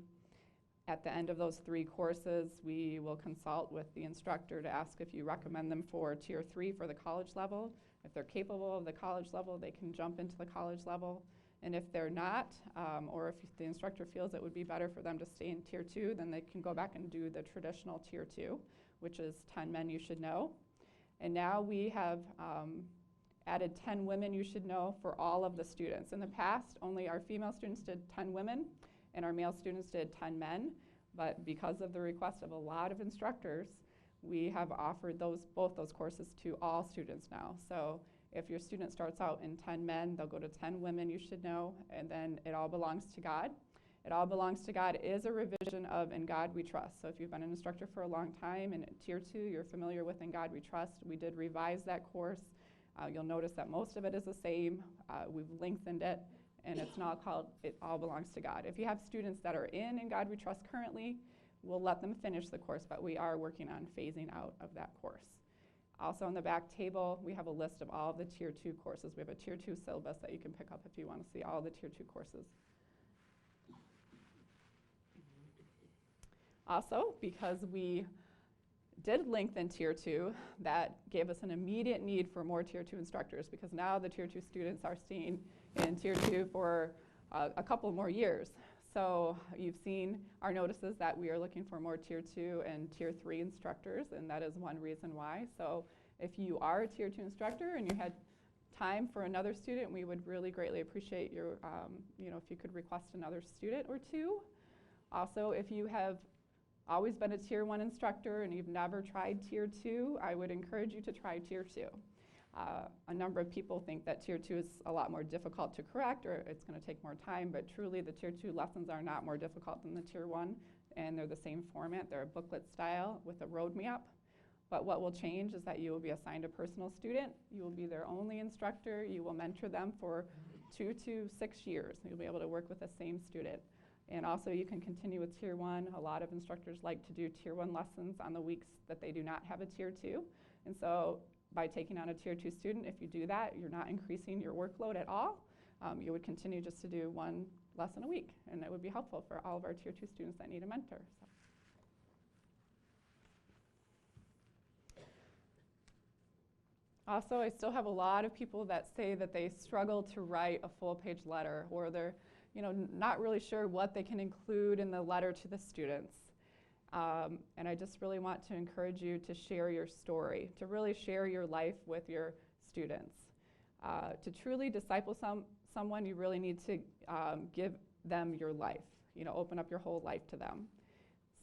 At the end of those 3 courses, we will consult with the instructor to ask if you recommend them for Tier 3 for the college level. If they're capable of the college level, they can jump into the college level. And if they're not, or if the instructor feels it would be better for them to stay in Tier 2, then they can go back and do the traditional Tier 2, which is 10 men you should know. And now we have added 10 women you should know for all of the students. In the past, only our female students did 10 women, and our male students did 10 men. But because of the request of a lot of instructors, we have offered both those courses to all students now. So if your student starts out in 10 men, they'll go to 10 women you should know, and then It All Belongs to God. It All Belongs to God is a revision of In God We Trust. So if you've been an instructor for a long time, and at Tier 2, you're familiar with In God We Trust, we did revise that course. You'll notice that most of it is the same. We've lengthened it, and it's now called It All Belongs to God. If you have students that are in God We Trust currently, we'll let them finish the course, but we are working on phasing out of that course. Also on the back table, we have a list of all of the Tier 2 courses. We have a Tier 2 syllabus that you can pick up if you want to see all the Tier 2 courses. Also, because we did lengthen Tier 2, that gave us an immediate need for more Tier 2 instructors, because now the Tier 2 students are staying in Tier 2 for a couple more years. So you've seen our notices that we are looking for more Tier 2 and Tier 3 instructors, and that is one reason why. So if you are a Tier 2 instructor and you had time for another student, we would really greatly appreciate your, if you could request another student or two. Also, if you have always been a Tier 1 instructor and you've never tried Tier 2, I would encourage you to try Tier 2. A number of people think that Tier 2 is a lot more difficult to correct, or it's going to take more time, but truly the Tier 2 lessons are not more difficult than the Tier 1, and they're the same format. They're a booklet style with a roadmap. But what will change is that you will be assigned a personal student. You will be their only instructor. You will mentor them for 2 to 6 years. You'll be able to work with the same student. And also you can continue with Tier 1. A lot of instructors like to do Tier 1 lessons on the weeks that they do not have a Tier 2. And so by taking on a Tier 2 student, if you do that, you're not increasing your workload at all. You would continue just to do 1 lesson a week, and it would be helpful for all of our Tier 2 students that need a mentor. So. Also, I still have a lot of people that say that they struggle to write a full-page letter, or they're not really sure what they can include in the letter to the students. And I just really want to encourage you to share your story, to really share your life with your students. To truly disciple someone, you really need to give them your life, open up your whole life to them.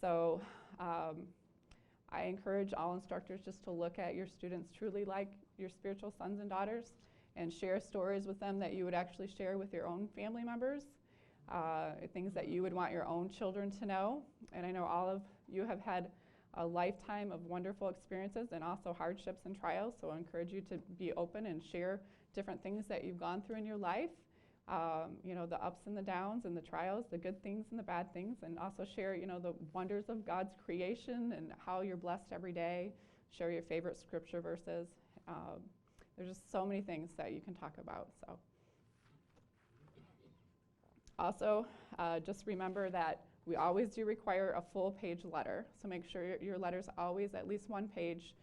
So I encourage all instructors just to look at your students truly like your spiritual sons and daughters, and share stories with them that you would actually share with your own family members, things that you would want your own children to know. And I know all of you have had a lifetime of wonderful experiences and also hardships and trials, so I encourage you to be open and share different things that you've gone through in your life, the ups and the downs and the trials, the good things and the bad things, and also share, the wonders of God's creation and how you're blessed every day. Share your favorite scripture verses. There's just so many things that you can talk about. So, also, just remember that we always do require a full-page letter. So make sure your letter's always at least 1 page,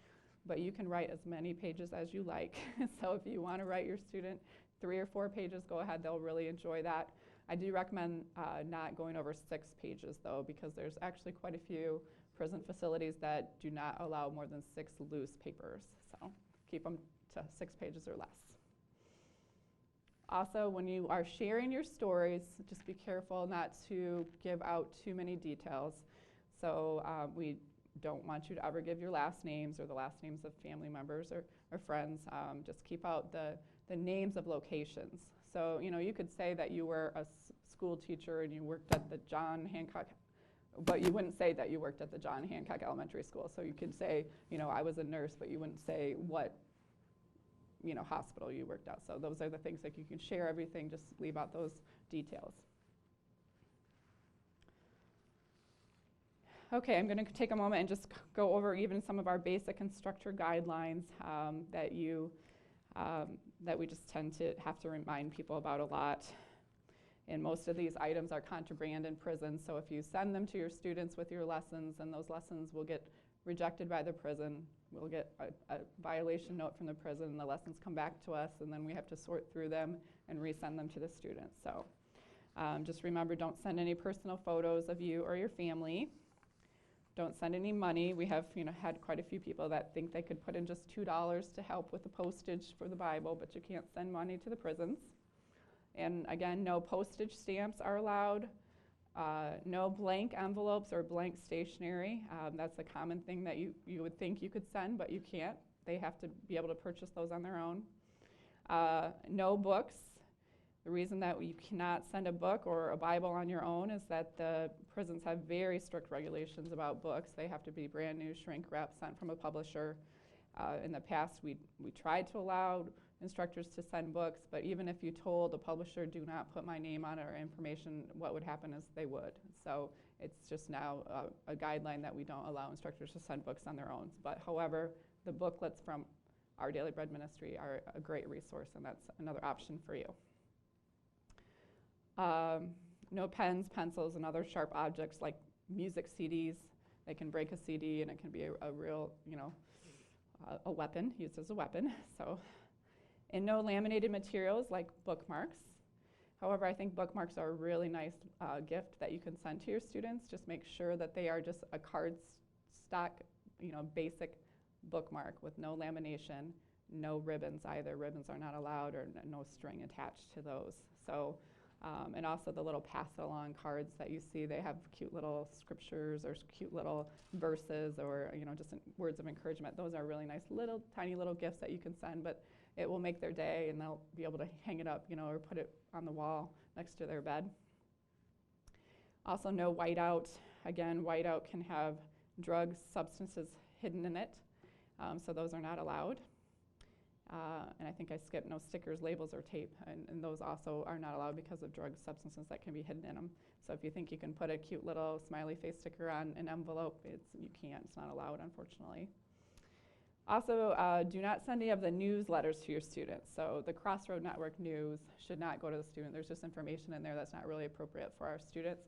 but you can write as many pages as you like. So if you want to write your student 3 or 4 pages, go ahead. They'll really enjoy that. I do recommend not going over 6 pages, though, because there's actually quite a few prison facilities that do not allow more than 6 loose papers. So keep them to 6 pages or less. Also, when you are sharing your stories, just be careful not to give out too many details. So we don't want you to ever give your last names or the last names of family members or friends. Just keep out the names of locations. So, you could say that you were a school teacher and you worked at the John Hancock, but you wouldn't say that you worked at the John Hancock Elementary School. So you could say, I was a nurse, but you wouldn't say what hospital you worked at. So those are the things that you can share everything, just leave out those details. Okay, I'm going to take a moment and just go over even some of our basic instructor guidelines that we just tend to have to remind people about a lot. And most of these items are contraband in prison, so if you send them to your students with your lessons and those lessons will get rejected by the prison, we'll get a violation note from the prison and the lessons come back to us, and then we have to sort through them and resend them to the students. So just remember, don't send any personal photos of you or your family. Don't send any money. We have had quite a few people that think they could put in just $2 to help with the postage for the Bible, but you can't send money to the prisons. And again, no postage stamps are allowed. No blank envelopes or blank stationery. That's a common thing that you would think you could send, but you can't. They have to be able to purchase those on their own. No books. The reason that you cannot send a book or a Bible on your own is that the prisons have very strict regulations about books. They have to be brand new, shrink wrap, sent from a publisher. In the past, we tried to allow instructors to send books, but even if you told the publisher, do not put my name on it or information, what would happen is they would. So it's just now a guideline that we don't allow instructors to send books on their own. But however, the booklets from Our Daily Bread Ministry are a great resource, and that's another option for you. No pens, pencils, and other sharp objects like music CDs. They can break a CD, and it can be a real, a weapon, used as a weapon. So, and no laminated materials like bookmarks. However, I think bookmarks are a really nice gift that you can send to your students. Just make sure that they are just a card stock, basic bookmark with no lamination, no ribbons either. Ribbons are not allowed, or no string attached to those. So. And also the little pass-along cards that you see, they have cute little scriptures or cute little verses or just words of encouragement. Those are really nice little tiny little gifts that you can send, but it will make their day and they'll be able to hang it up, or put it on the wall next to their bed. Also no whiteout. Again, whiteout can have drugs, substances hidden in it, so those are not allowed. And I think I skipped no stickers, labels, or tape, and those also are not allowed because of drugs, substances that can be hidden in them. So if you think you can put a cute little smiley face sticker on an envelope, you can't. It's not allowed, unfortunately. Also, do not send any of the newsletters to your students. So the Crossroad Network news should not go to the student. There's just information in there that's not really appropriate for our students.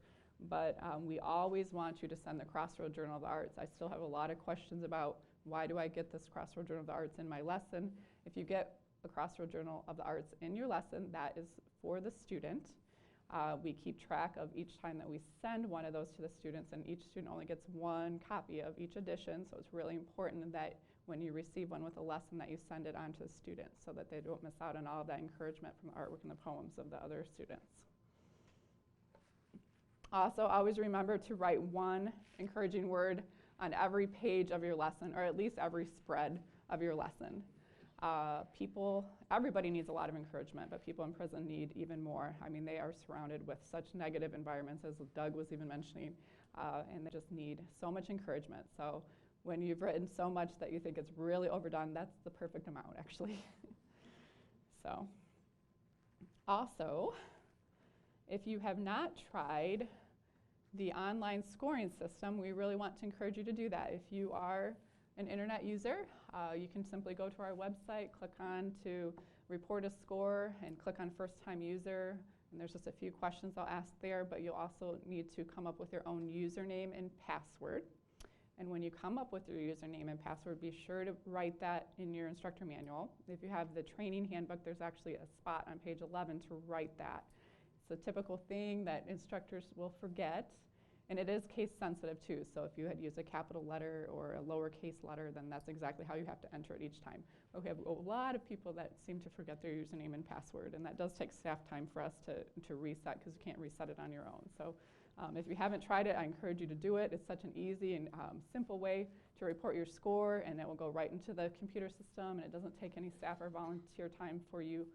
But we always want you to send the Crossroad Journal of the Arts. I still have a lot of questions about why do I get this Crossroad Journal of the Arts in my lesson. If you get a Crossroad Journal of the Arts in your lesson, that is for the student. We keep track of each time that we send one of those to the students, and each student only gets one copy of each edition, so it's really important that when you receive one with a lesson that you send it on to the students so that they don't miss out on all of that encouragement from the artwork and the poems of the other students. Also, always remember to write one encouraging word on every page of your lesson, or at least every spread of your lesson. Everybody needs a lot of encouragement, but people in prison need even more. I mean, they are surrounded with such negative environments, as Doug was even mentioning, and they just need so much encouragement. So when you've written so much that you think it's really overdone, that's the perfect amount, actually. So, also, if you have not tried the online scoring system, we really want to encourage you to do that. If you are an internet user, you can simply go to our website, click on to report a score, and click on first time user. And there's just a few questions I'll ask there, but you'll also need to come up with your own username and password. And when you come up with your username and password, be sure to write that in your instructor manual. If you have the training handbook, there's actually a spot on page 11 to write that. It's a typical thing that instructors will forget. And it is case sensitive too, so if you had used a capital letter or a lowercase letter, then that's exactly how you have to enter it each time. But we have a lot of people that seem to forget their username and password, and that does take staff time for us to reset, because you can't reset it on your own. So if you haven't tried it, I encourage you to do it. It's such an easy and simple way to report your score, and it will go right into the computer system, and it doesn't take any staff or volunteer time for you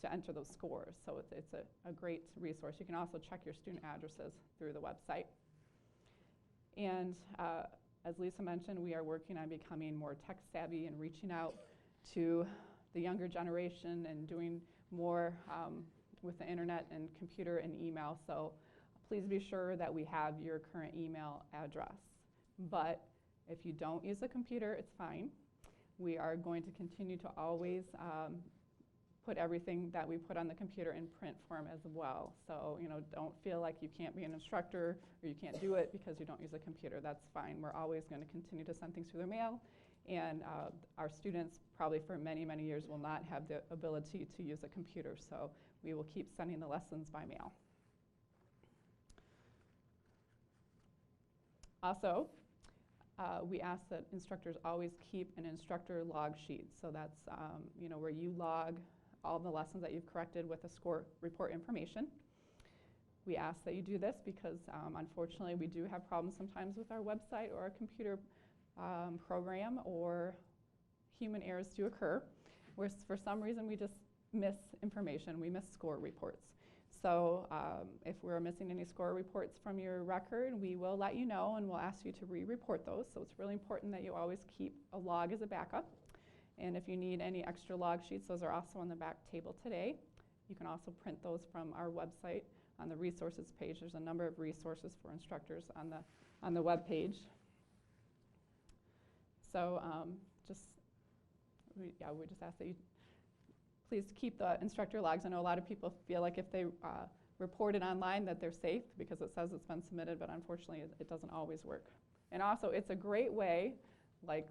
to enter those scores. So it's a great resource. You can also check your student addresses through the website. And as Lisa mentioned, we are working on becoming more tech savvy and reaching out to the younger generation and doing more with the internet and computer and email. So please be sure that we have your current email address. But if you don't use a computer, it's fine. We are going to continue to always put everything that we put on the computer in print form as well. So, don't feel like you can't be an instructor or you can't do it because you don't use a computer. That's fine. We're always going to continue to send things through the mail. And our students probably for many, many years will not have the ability to use a computer. So we will keep sending the lessons by mail. Also, we ask that instructors always keep an instructor log sheet. So that's where you log all the lessons that you've corrected with a score report information. We ask that you do this because unfortunately we do have problems sometimes with our website or our computer program, or human errors do occur where for some reason we just miss information, we miss score reports. So if we're missing any score reports from your record, we will let you know and we'll ask you to re-report those. So it's really important that you always keep a log as a backup. And if you need any extra log sheets, those are also on the back table today. You can also print those from our website on the resources page. There's a number of resources for instructors on the web page. So we just ask that you please keep the instructor logs. I know a lot of people feel like if they report it online that they're safe because it says it's been submitted, but unfortunately it doesn't always work. And also it's a great way, like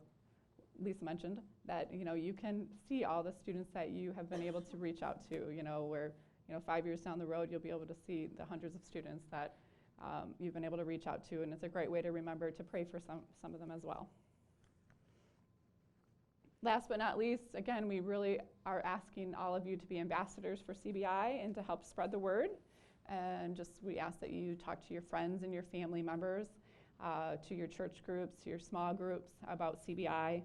Lisa mentioned, that you can see all the students that you have been able to reach out to, where 5 years down the road you'll be able to see the hundreds of students that you've been able to reach out to, and it's a great way to remember to pray for some of them as well. Last but not least, again, we really are asking all of you to be ambassadors for CBI and to help spread the word. And we ask that you talk to your friends and your family members, to your church groups, to your small groups about CBI.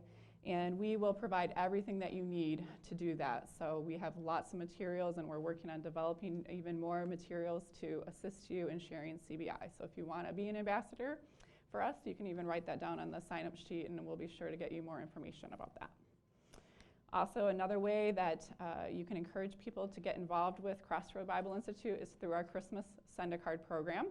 And we will provide everything that you need to do that. So we have lots of materials and we're working on developing even more materials to assist you in sharing CBI. So if you want to be an ambassador for us, you can even write that down on the sign-up sheet and we'll be sure to get you more information about that. Also, another way that you can encourage people to get involved with Crossroad Bible Institute is through our Christmas Send-a-Card program.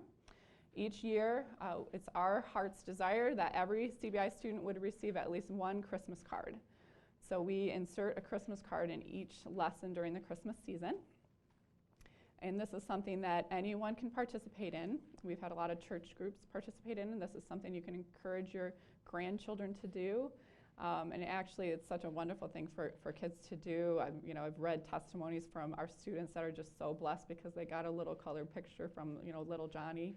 Each year, it's our heart's desire that every CBI student would receive at least one Christmas card. So we insert a Christmas card in each lesson during the Christmas season. And this is something that anyone can participate in. We've had a lot of church groups participate in, and this is something you can encourage your grandchildren to do. And actually, it's such a wonderful thing for kids to do. I've read testimonies from our students that are just so blessed because they got a little colored picture from little Johnny.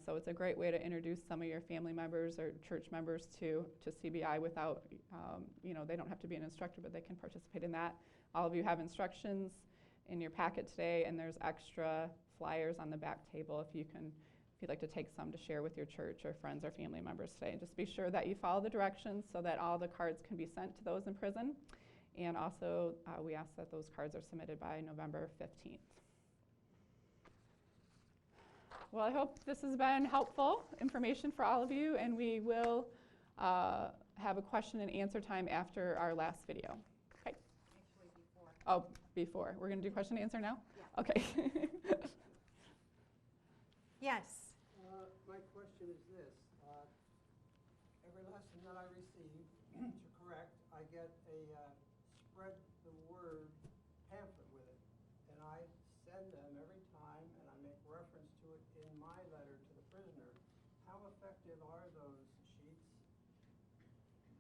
So it's a great way to introduce some of your family members or church members to CBI without, they don't have to be an instructor, but they can participate in that. All of you have instructions in your packet today, and there's extra flyers on the back table if you'd like to take some to share with your church or friends or family members today. And just be sure that you follow the directions so that all the cards can be sent to those in prison. And also, we ask that those cards are submitted by November 15th. Well, I hope this has been helpful information for all of you, and we will have a question and answer time after our last video. Okay. Actually, before. Oh, before. We're going to do question and answer now? Yeah. Okay. Yes. My question is this. Every lesson that I receive, to correct, I get a spread the word pamphlet with it. And I send them every time, and I make reference to it in my letter to the prisoner. How effective are those sheets?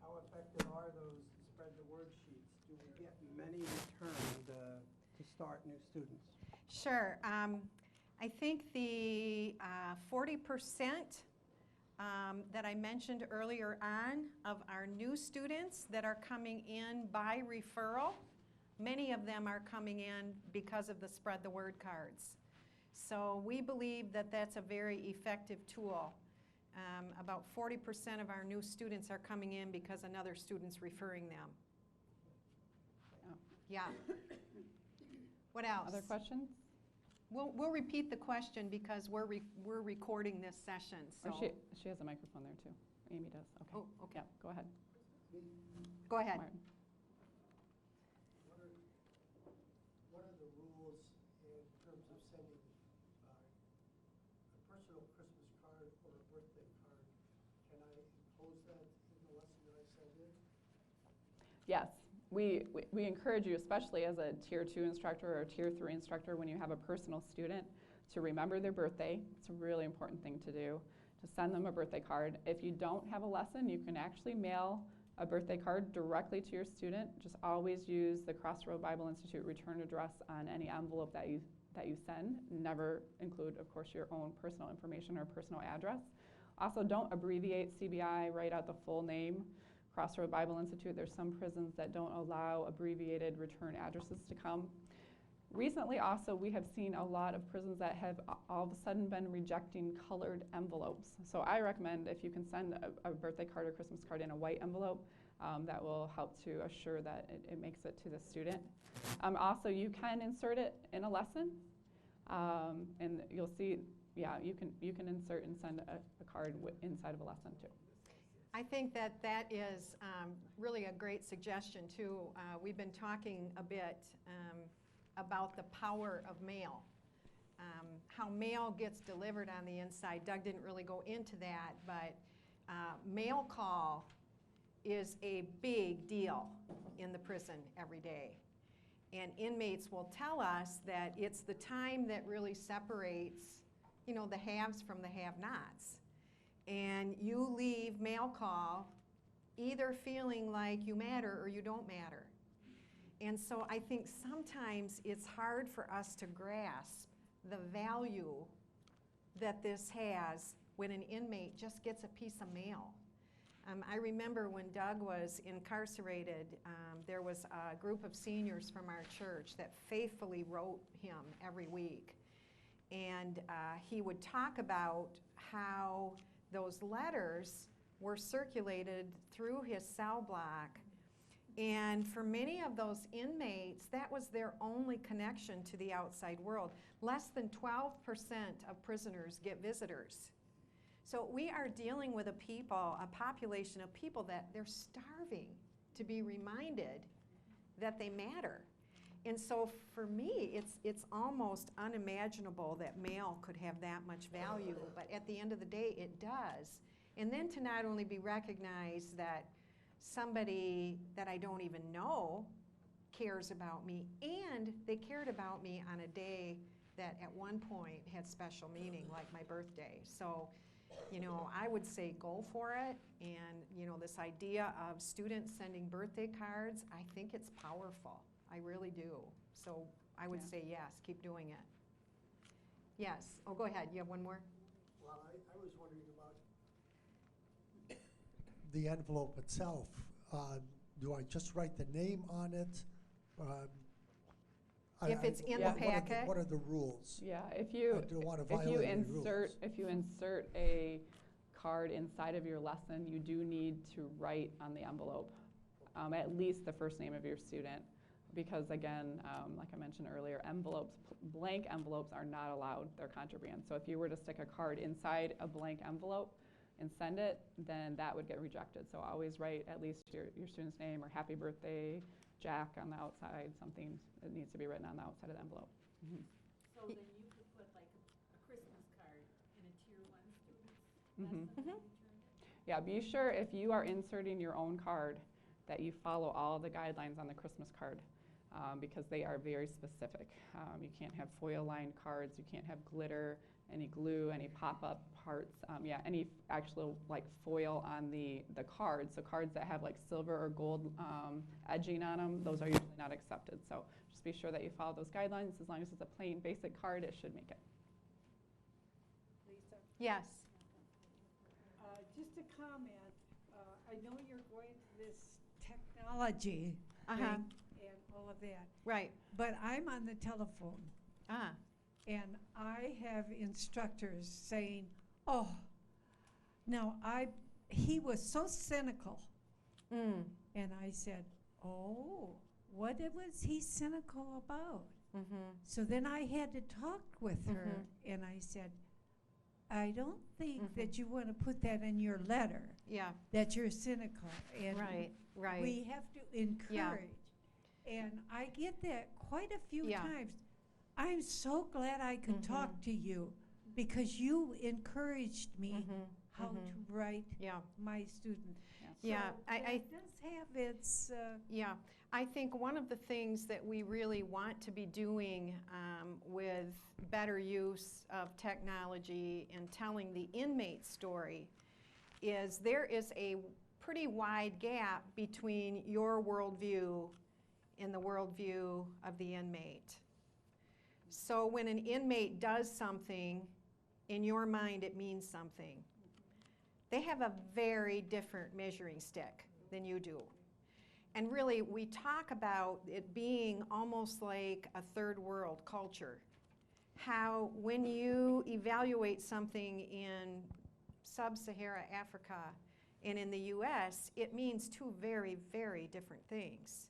How effective are those spread the word sheets? Do we get many returned to start new students? Sure. I think the 40% that I mentioned earlier on of our new students that are coming in by referral, many of them are coming in because of the spread the word cards. So we believe that that's a very effective tool. About 40% of our new students are coming in because another student's referring them. Oh. Yeah. What else? Other questions? We'll repeat the question because we're recording this session. So. Or she has a microphone there too. Amy does. Okay. Oh, okay. Yeah, go ahead. Go ahead. Martin. What are the rules in terms of sending a personal Christmas card or a birthday card, can I impose that in the lesson that I send in? Yes, we encourage you, especially as a Tier 2 instructor or a Tier 3 instructor, when you have a personal student, to remember their birthday. It's a really important thing to do, to send them a birthday card. If you don't have a lesson, you can actually mail a birthday card directly to your student. Just always use the Crossroad Bible Institute return address on any envelope that you send. Never include, of course, your own personal information or personal address. Also, don't abbreviate CBI, write out the full name. Crossroad Bible Institute, there's some prisons that don't allow abbreviated return addresses to come. Recently also, we have seen a lot of prisons that have all of a sudden been rejecting colored envelopes. So I recommend if you can send a birthday card or Christmas card in a white envelope, that will help to assure that it makes it to the student. Also, you can insert it in a lesson, and you'll see, yeah, you can insert and send a card inside of a lesson too. I think that is really a great suggestion too. We've been talking a bit about the power of mail, how mail gets delivered on the inside. Doug didn't really go into that, but mail call is a big deal in the prison every day. And inmates will tell us that it's the time that really separates, you know, the haves from the have-nots. And you leave mail call either feeling like you matter or you don't matter. And so I think sometimes it's hard for us to grasp the value that this has when an inmate just gets a piece of mail. I remember when Doug was incarcerated, there was a group of seniors from our church that faithfully wrote him every week. And he would talk about how those letters were circulated through his cell block. And for many of those inmates, that was their only connection to the outside world. Less than 12% of prisoners get visitors. So we are dealing with a population of people that they're starving to be reminded that they matter. And so for me, it's almost unimaginable that mail could have that much value, but at the end of the day, it does. And then to not only be recognized that somebody that I don't even know cares about me, and they cared about me on a day that at one point had special meaning, like my birthday. So, you know, I would say go for it. And, you know, this idea of students sending birthday cards, I think it's powerful. I really do. So I would say yes, keep doing it. Yes. Oh, go ahead. You have one more? Well, I was wondering about the envelope itself. Do I just write the name on it? If it's in the packet. What are the rules? Yeah, if you insert a card inside of your lesson, you do need to write on the envelope at least the first name of your student. Because again, like I mentioned earlier, blank envelopes are not allowed. They're contraband. So if you were to stick a card inside a blank envelope and send it, then that would get rejected. So always write at least your student's name or happy birthday, Jack on the outside, something that needs to be written on the outside of the envelope. Mm-hmm. So then you could put like a Christmas card in a Tier 1 student's Mm-hmm. lesson. Yeah, be sure if you are inserting your own card that you follow all the guidelines on the Christmas card. Because they are very specific. You can't have foil-lined cards, you can't have glitter, any glue, any pop-up parts, any actual like foil on the cards. So cards that have like silver or gold edging on them, those are usually not accepted. So just be sure that you follow those guidelines. As long as it's a plain basic card, it should make it. Lisa? Yes. Just a comment. I know you're going to this technology thing and all of that. Right. But I'm on the telephone. Ah. And I have instructors saying, oh, now he was so cynical. Mm. And I said, oh, what was he cynical about? Mm-hmm. So then I had to talk with her, and I said, I don't think that you want to put that in your letter. Yeah. That you're cynical. And right. we have to encourage. Yeah. And I get that quite a few times. I'm so glad I could talk to you because you encouraged me how mhm. to write Yeah. my student. Yeah, So I that does have its, yeah, I think one of the things that we really want to be doing with better use of technology and telling the inmate story is there is a pretty wide gap between your worldview and the worldview of the inmate. So when an inmate does something, in your mind it means something. They have a very different measuring stick than you do. And really, we talk about it being almost like a third world culture. How when you evaluate something in sub-Saharan Africa and in the US, it means two very, very different things.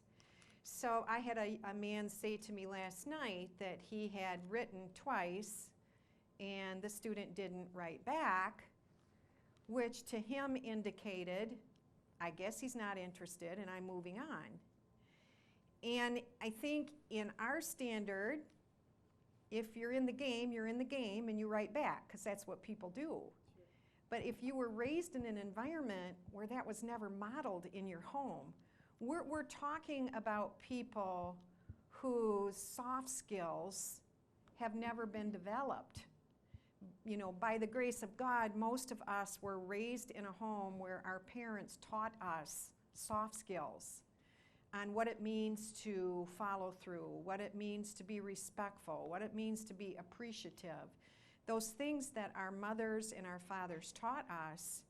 So I had a man say to me last night that he had written twice and the student didn't write back, which to him indicated, I guess he's not interested and I'm moving on. And I think in our standard, if you're in the game, you're in the game and you write back, because that's what people do. But if you were raised in an environment where that was never modeled in your home, we're talking about people whose soft skills have never been developed. You know, by the grace of God, most of us were raised in a home where our parents taught us soft skills on what it means to follow through, what it means to be respectful, what it means to be appreciative. Those things that our mothers and our fathers taught us,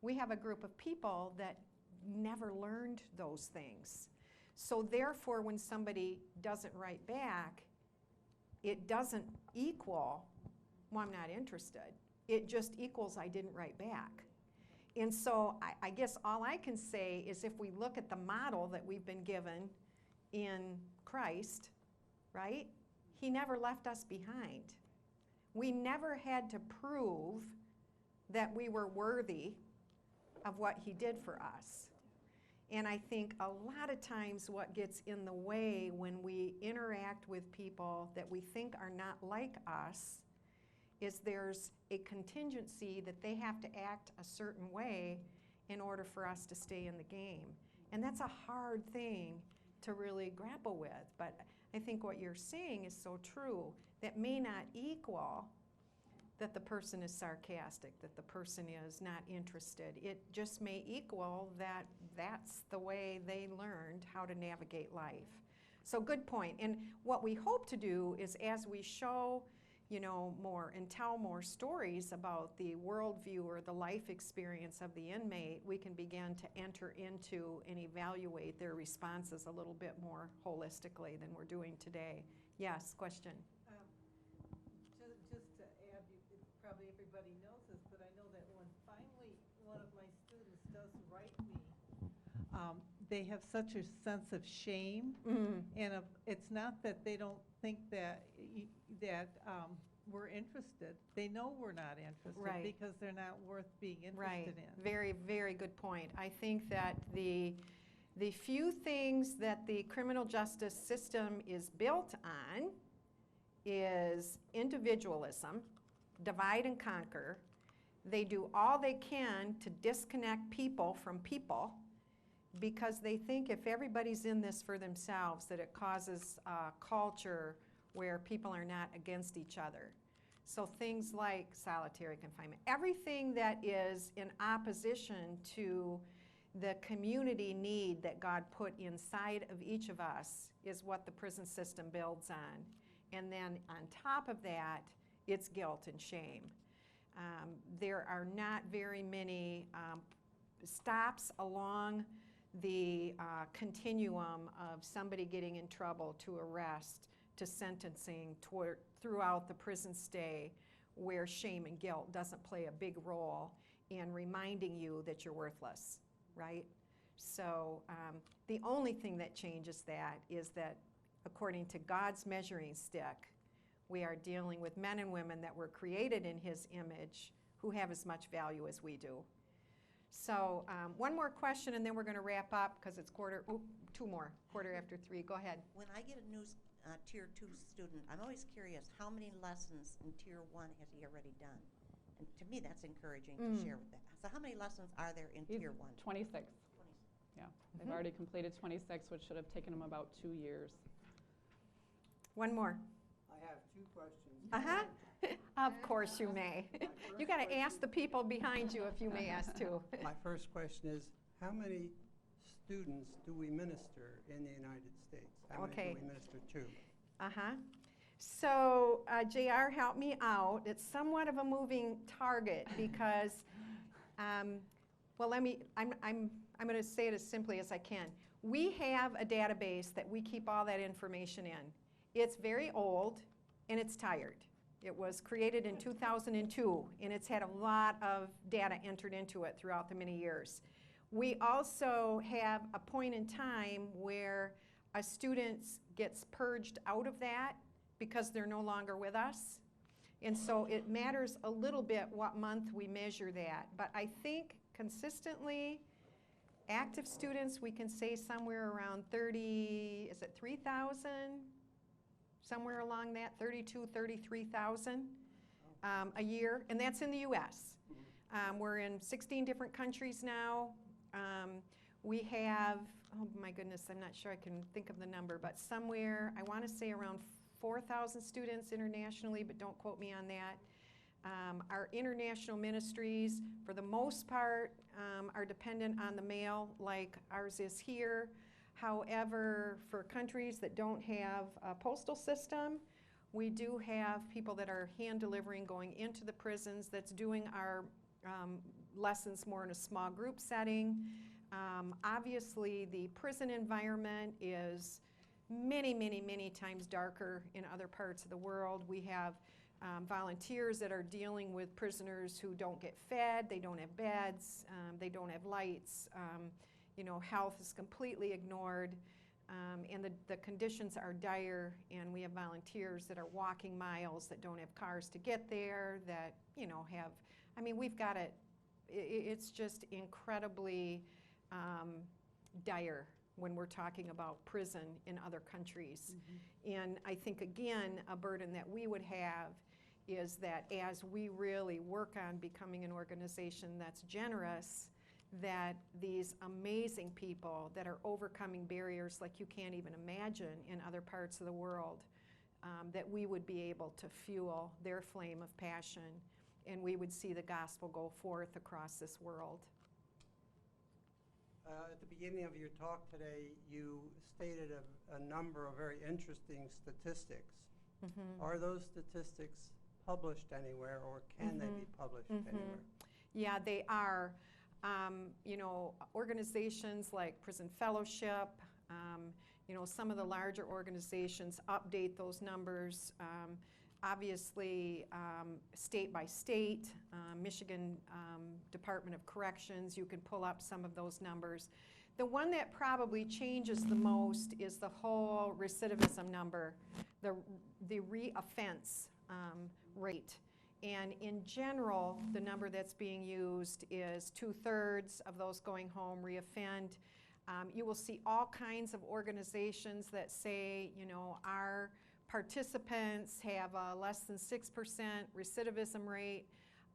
we have a group of people that never learned those things. So therefore, when somebody doesn't write back, it doesn't equal, well, I'm not interested. It just equals I didn't write back. And so I guess all I can say is if we look at the model that we've been given in Christ, right? He never left us behind. We never had to prove that we were worthy of what he did for us. And I think a lot of times what gets in the way when we interact with people that we think are not like us is there's a contingency that they have to act a certain way in order for us to stay in the game. And that's a hard thing to really grapple with. But I think what you're saying is so true. That may not equal that the person is sarcastic, that the person is not interested. It just may equal that that's the way they learned how to navigate life. So good point. And what we hope to do is as we show, you know, more and tell more stories about the worldview or the life experience of the inmate, we can begin to enter into and evaluate their responses a little bit more holistically than we're doing today. Yes, question? Just to add, probably everybody knows this, but I know that when finally one of my students does write me, they have such a sense of shame, and it's not that they don't think that we're interested. They know we're not interested, right, because they're not worth being interested right. in. Very, very good point. I think that the few things that the criminal justice system is built on is individualism, divide and conquer. They do all they can to disconnect people from people because they think if everybody's in this for themselves that it causes a culture where people are not against each other. So things like solitary confinement, everything that is in opposition to the community need that God put inside of each of us is what the prison system builds on. And then on top of that, it's guilt and shame. There are not very many stops along the continuum of somebody getting in trouble to arrest to sentencing throughout the prison stay where shame and guilt doesn't play a big role in reminding you that you're worthless, right? So the only thing that changes that is that according to God's measuring stick, we are dealing with men and women that were created in his image who have as much value as we do. So one more question and then we're going to wrap up because it's quarter after 3. Go ahead. When I get a Tier 2 student, I'm always curious, how many lessons in Tier 1 has he already done? And to me, that's encouraging to share with that. So how many lessons are there in Tier 1? 26. Yeah, they've already completed 26, which should have taken them about 2 years. One more. I have two questions. Of course you may. You got to ask the people behind you if you may ask too. My first question is, how many students do we minister in the United States? How many do we minister to? So, JR, help me out. It's somewhat of a moving target because, well, I'm going to say it as simply as I can. We have a database that we keep all that information in. It's very old and it's tired. It was created in 2002 and it's had a lot of data entered into it throughout the many years. We also have a point in time where a student gets purged out of that because they're no longer with us. And so it matters a little bit what month we measure that. But I think consistently, active students, we can say somewhere around 30, is it 3,000? Somewhere along that, 32, 33,000 a year. And that's in the US. We're in 16 different countries now. We have, oh my goodness, I'm not sure I can think of the number, but somewhere, I want to say around 4,000 students internationally, but don't quote me on that. Our international ministries, for the most part, are dependent on the mail, like ours is here. However, for countries that don't have a postal system, we do have people that are hand delivering, going into the prisons, that's doing our lessons more in a small group setting. Obviously, the prison environment is many, many, many times darker in other parts of the world. We have volunteers that are dealing with prisoners who don't get fed, they don't have beds, they don't have lights, health is completely ignored, and the conditions are dire, and we have volunteers that are walking miles that don't have cars to get there, that, have, we've got it, it's just incredibly dire when we're talking about prison in other countries. And I think, again, a burden that we would have is that as we really work on becoming an organization that's generous, that these amazing people that are overcoming barriers like you can't even imagine in other parts of the world, that we would be able to fuel their flame of passion, and we would see the gospel go forth across this world. At the beginning of your talk today, you stated a number of very interesting statistics. Are those statistics published anywhere, or can they be published anywhere? Yeah, they are. Organizations like Prison Fellowship, some of the larger organizations update those numbers. Obviously, state by state, Michigan Department of Corrections, you can pull up some of those numbers. The one that probably changes the most is the whole recidivism number, the reoffense rate. And in general, the number that's being used is 2/3 of those going home reoffend. You will see all kinds of organizations that say, our participants have a less than 6% recidivism rate.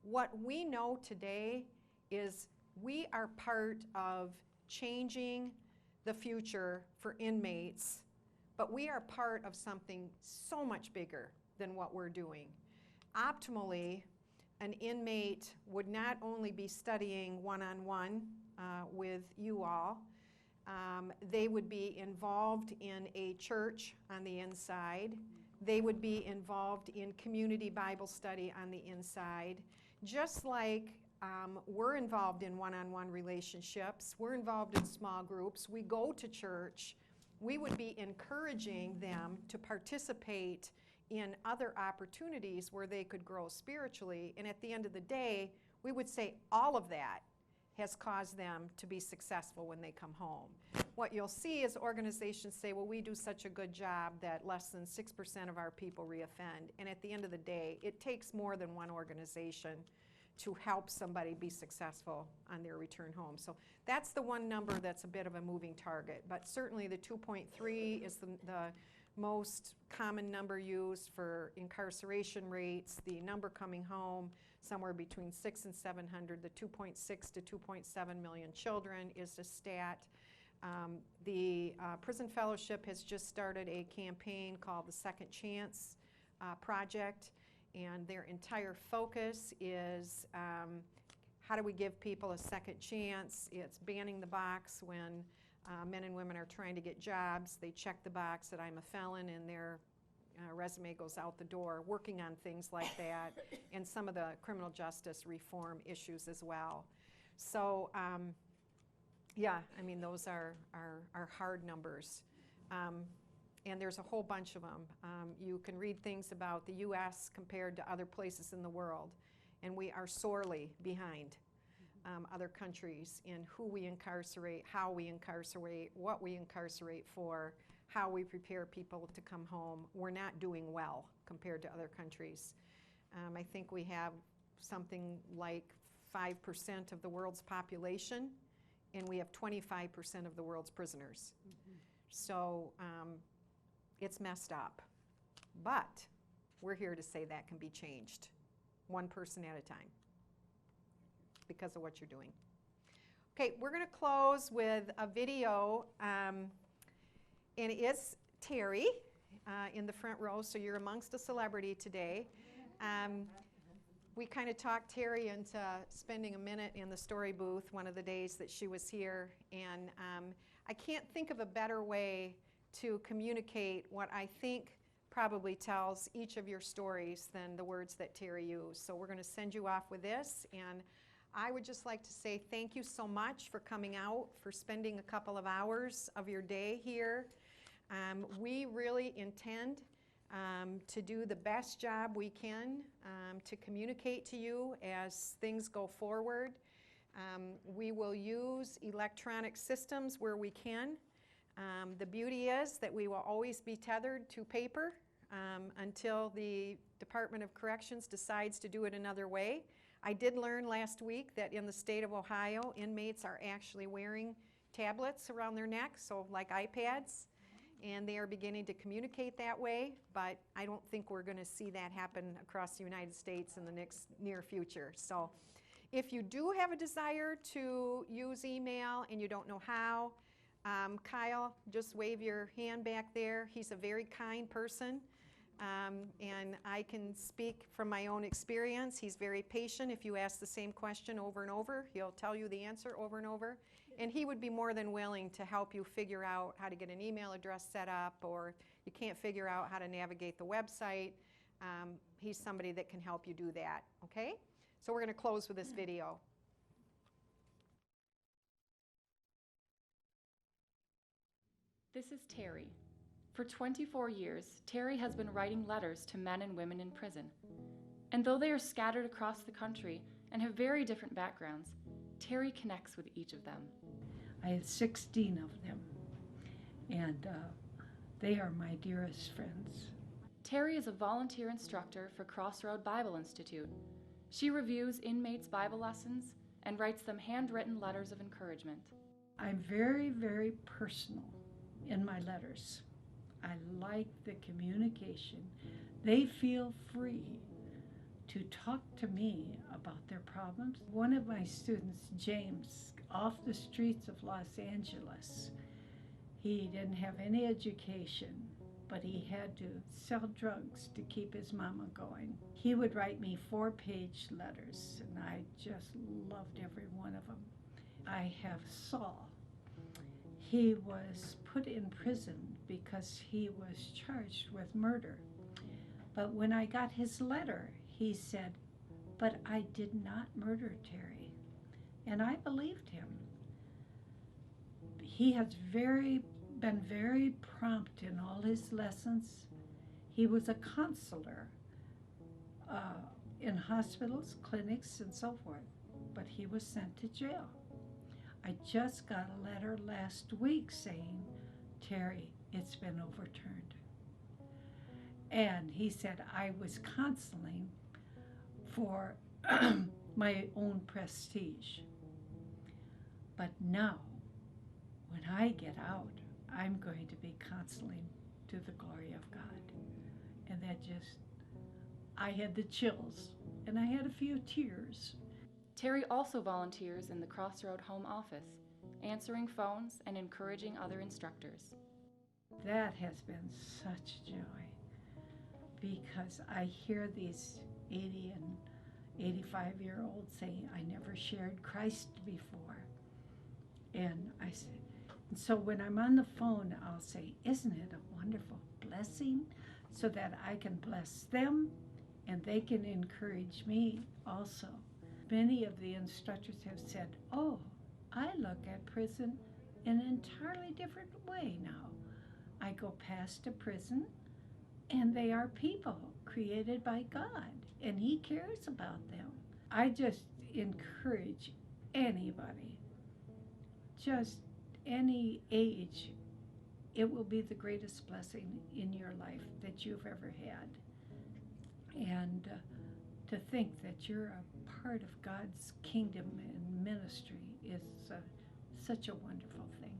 What we know today is we are part of changing the future for inmates, but we are part of something so much bigger than what we're doing. Optimally, an inmate would not only be studying one-on-one with you all, they would be involved in a church on the inside. They would be involved in community Bible study on the inside. Just like we're involved in one-on-one relationships, we're involved in small groups, we go to church, we would be encouraging them to participate in other opportunities where they could grow spiritually. And at the end of the day, we would say all of that has caused them to be successful when they come home. What you'll see is organizations say, well, we do such a good job that less than 6% of our people reoffend. And at the end of the day, it takes more than one organization to help somebody be successful on their return home. So that's the one number that's a bit of a moving target. But certainly the 2.3 is the most common number used for incarceration rates, the number coming home, somewhere between 600 and 700, the 2.6 to 2.7 million children is the stat. The Prison Fellowship has just started a campaign called the Second Chance Project, and their entire focus is how do we give people a second chance? It's banning the box when men and women are trying to get jobs. They check the box that I'm a felon, and their resume goes out the door, working on things like that, and some of the criminal justice reform issues as well. So, yeah, I mean, those are hard numbers. And there's a whole bunch of them. You can read things about the U.S. compared to other places in the world, and we are sorely behind other countries in who we incarcerate, how we incarcerate, what we incarcerate for, how we prepare people to come home. We're not doing well compared to other countries. I think we have something like 5% of the world's population, and we have 25% of the world's prisoners. So it's messed up. But we're here to say that can be changed, one person at a time, because of what you're doing. Okay, we're going to close with a video, and it's Terry in the front row, so you're amongst a celebrity today. We kind of talked Terry into spending a minute in the story booth one of the days that she was here, and I can't think of a better way to communicate what I think probably tells each of your stories than the words that Terry used. So we're going to send you off with this, and I would just like to say thank you so much for coming out, for spending a couple of hours of your day here. We really intend to do the best job we can to communicate to you as things go forward. We will use electronic systems where we can. The beauty is that we will always be tethered to paper until the Department of Corrections decides to do it another way. I did learn last week that in the state of Ohio, inmates are actually wearing tablets around their neck, so like iPads, and they are beginning to communicate that way, but I don't think we're going to see that happen across the United States in the near future. So if you do have a desire to use email and you don't know how, Kyle, just wave your hand back there. He's a very kind person. And I can speak from my own experience. He's very patient. If you ask the same question over and over, he'll tell you the answer over and over. And he would be more than willing to help you figure out how to get an email address set up, or you can't figure out how to navigate the website. He's somebody that can help you do that, okay? So we're going to close with this video. This is Terry. For 24 years, Terry has been writing letters to men and women in prison. And though they are scattered across the country and have very different backgrounds, Terry connects with each of them. I have 16 of them, and they are my dearest friends. Terry is a volunteer instructor for Crossroad Bible Institute. She reviews inmates' Bible lessons and writes them handwritten letters of encouragement. I'm very, very personal in my letters. I like the communication. They feel free to talk to me about their problems. One of my students, James, off the streets of Los Angeles, he didn't have any education, but he had to sell drugs to keep his mama going. He would write me 4-page letters, and I just loved every one of them. I have Saul. He was put in prison because he was charged with murder. But when I got his letter, he said, "But I did not murder Terry." And I believed him. He has been very prompt in all his lessons. He was a counselor in hospitals, clinics, and so forth, but he was sent to jail. I just got a letter last week saying, "Terry, it's been overturned." And he said, "I was counseling for my own prestige. But now, when I get out, I'm going to be counseling to to the glory of God. And that just, I had the chills, and I had a few tears. Terry also volunteers in the Crossroad home office, answering phones and encouraging other instructors. That has been such joy, because I hear these 80 and 85-year-olds saying, I never shared Christ before. And I say, and so when I'm on the phone, I'll say, isn't it a wonderful blessing, so that I can bless them and they can encourage me also. Many of the instructors have said, oh, I look at prison in an entirely different way now. I go past a prison, and they are people created by God, and He cares about them. I just encourage anybody, just any age, it will be the greatest blessing in your life that you've ever had. And to think that you're a part of God's kingdom and ministry is such a wonderful thing.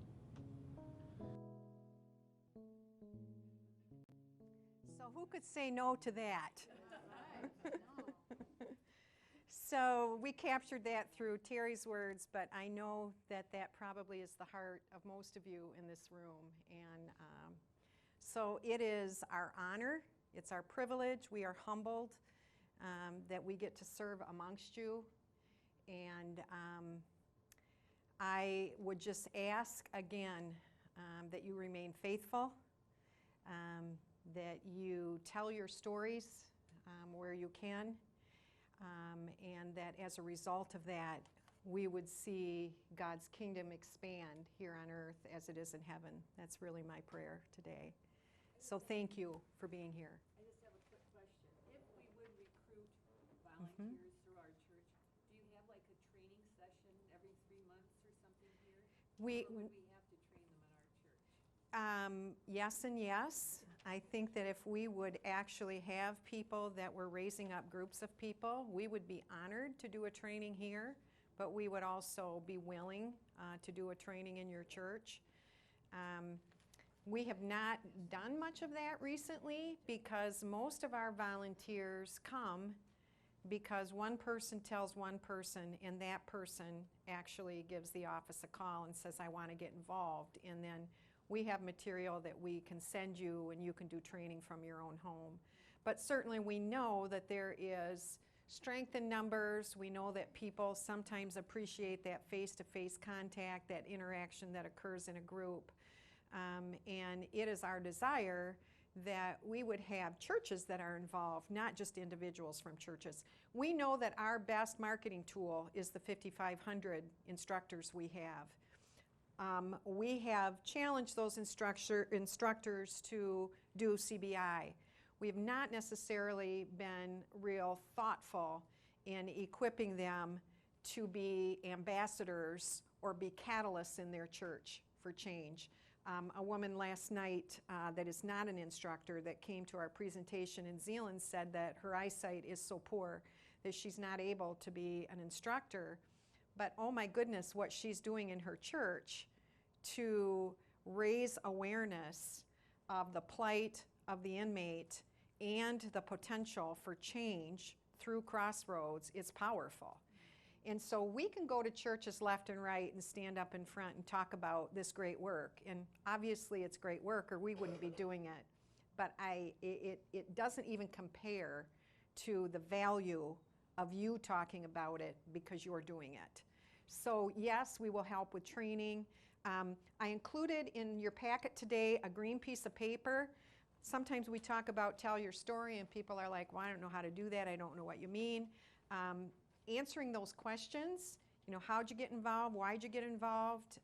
So who could say no to that? So we captured that through Terry's words, but I know that that probably is the heart of most of you in this room. And so it is our honor, it's our privilege, we are humbled that we get to serve amongst you. And I would just ask again that you remain faithful, that you tell your stories where you can, and that as a result of that, we would see God's kingdom expand here on earth as it is in heaven. That's really my prayer today. So thank you for being here. I just have a quick question. If we would recruit volunteers through our church, do you have like a training session every 3 months or something here? Or would we have to train them at our church? Yes and yes. I think that if we would actually have people that were raising up groups of people, we would be honored to do a training here, but we would also be willing to do a training in your church. We have not done much of that recently because most of our volunteers come because one person tells one person, and that person actually gives the office a call and says, I want to get involved. And then we have material that we can send you, and you can do training from your own home. But certainly we know that there is strength in numbers. We know that people sometimes appreciate that face-to-face contact, that interaction that occurs in a group. And it is our desire that we would have churches that are involved, not just individuals from churches. We know that our best marketing tool is the 5,500 instructors we have. We have challenged those instructors to do CBI. We have not necessarily been real thoughtful in equipping them to be ambassadors or be catalysts in their church for change. A woman last night that is not an instructor that came to our presentation in Zeeland said that her eyesight is so poor that she's not able to be an instructor. But oh my goodness, what she's doing in her church to raise awareness of the plight of the inmate and the potential for change through Crossroads is powerful. And so we can go to churches left and right and stand up in front and talk about this great work. And obviously it's great work or we wouldn't be doing it. But it doesn't even compare to the value of you talking about it because you're doing it. So yes, we will help with training. I included in your packet today a green piece of paper. Sometimes we talk about tell your story and people are like, well, I don't know how to do that. I don't know what you mean. Answering those questions, you know, how'd you get involved? Why'd you get involved?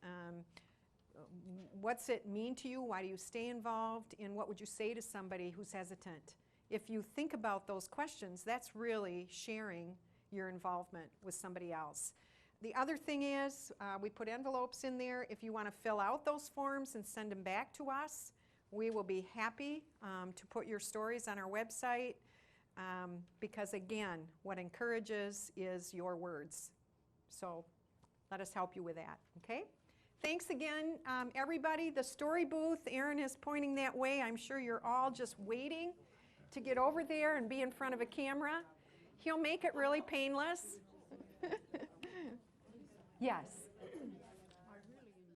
What's it mean to you? Why do you stay involved? And what would you say to somebody who's hesitant? If you think about those questions, that's really sharing your involvement with somebody else. The other thing is we put envelopes in there. If you want to fill out those forms and send them back to us, we will be happy to put your stories on our website because, again, what encourages is your words. So let us help you with that, okay? thanks again, everybody. The story booth, Aaron is pointing that way. I'm sure you're all just waiting to get over there and be in front of a camera. He'll make it really painless. Yes.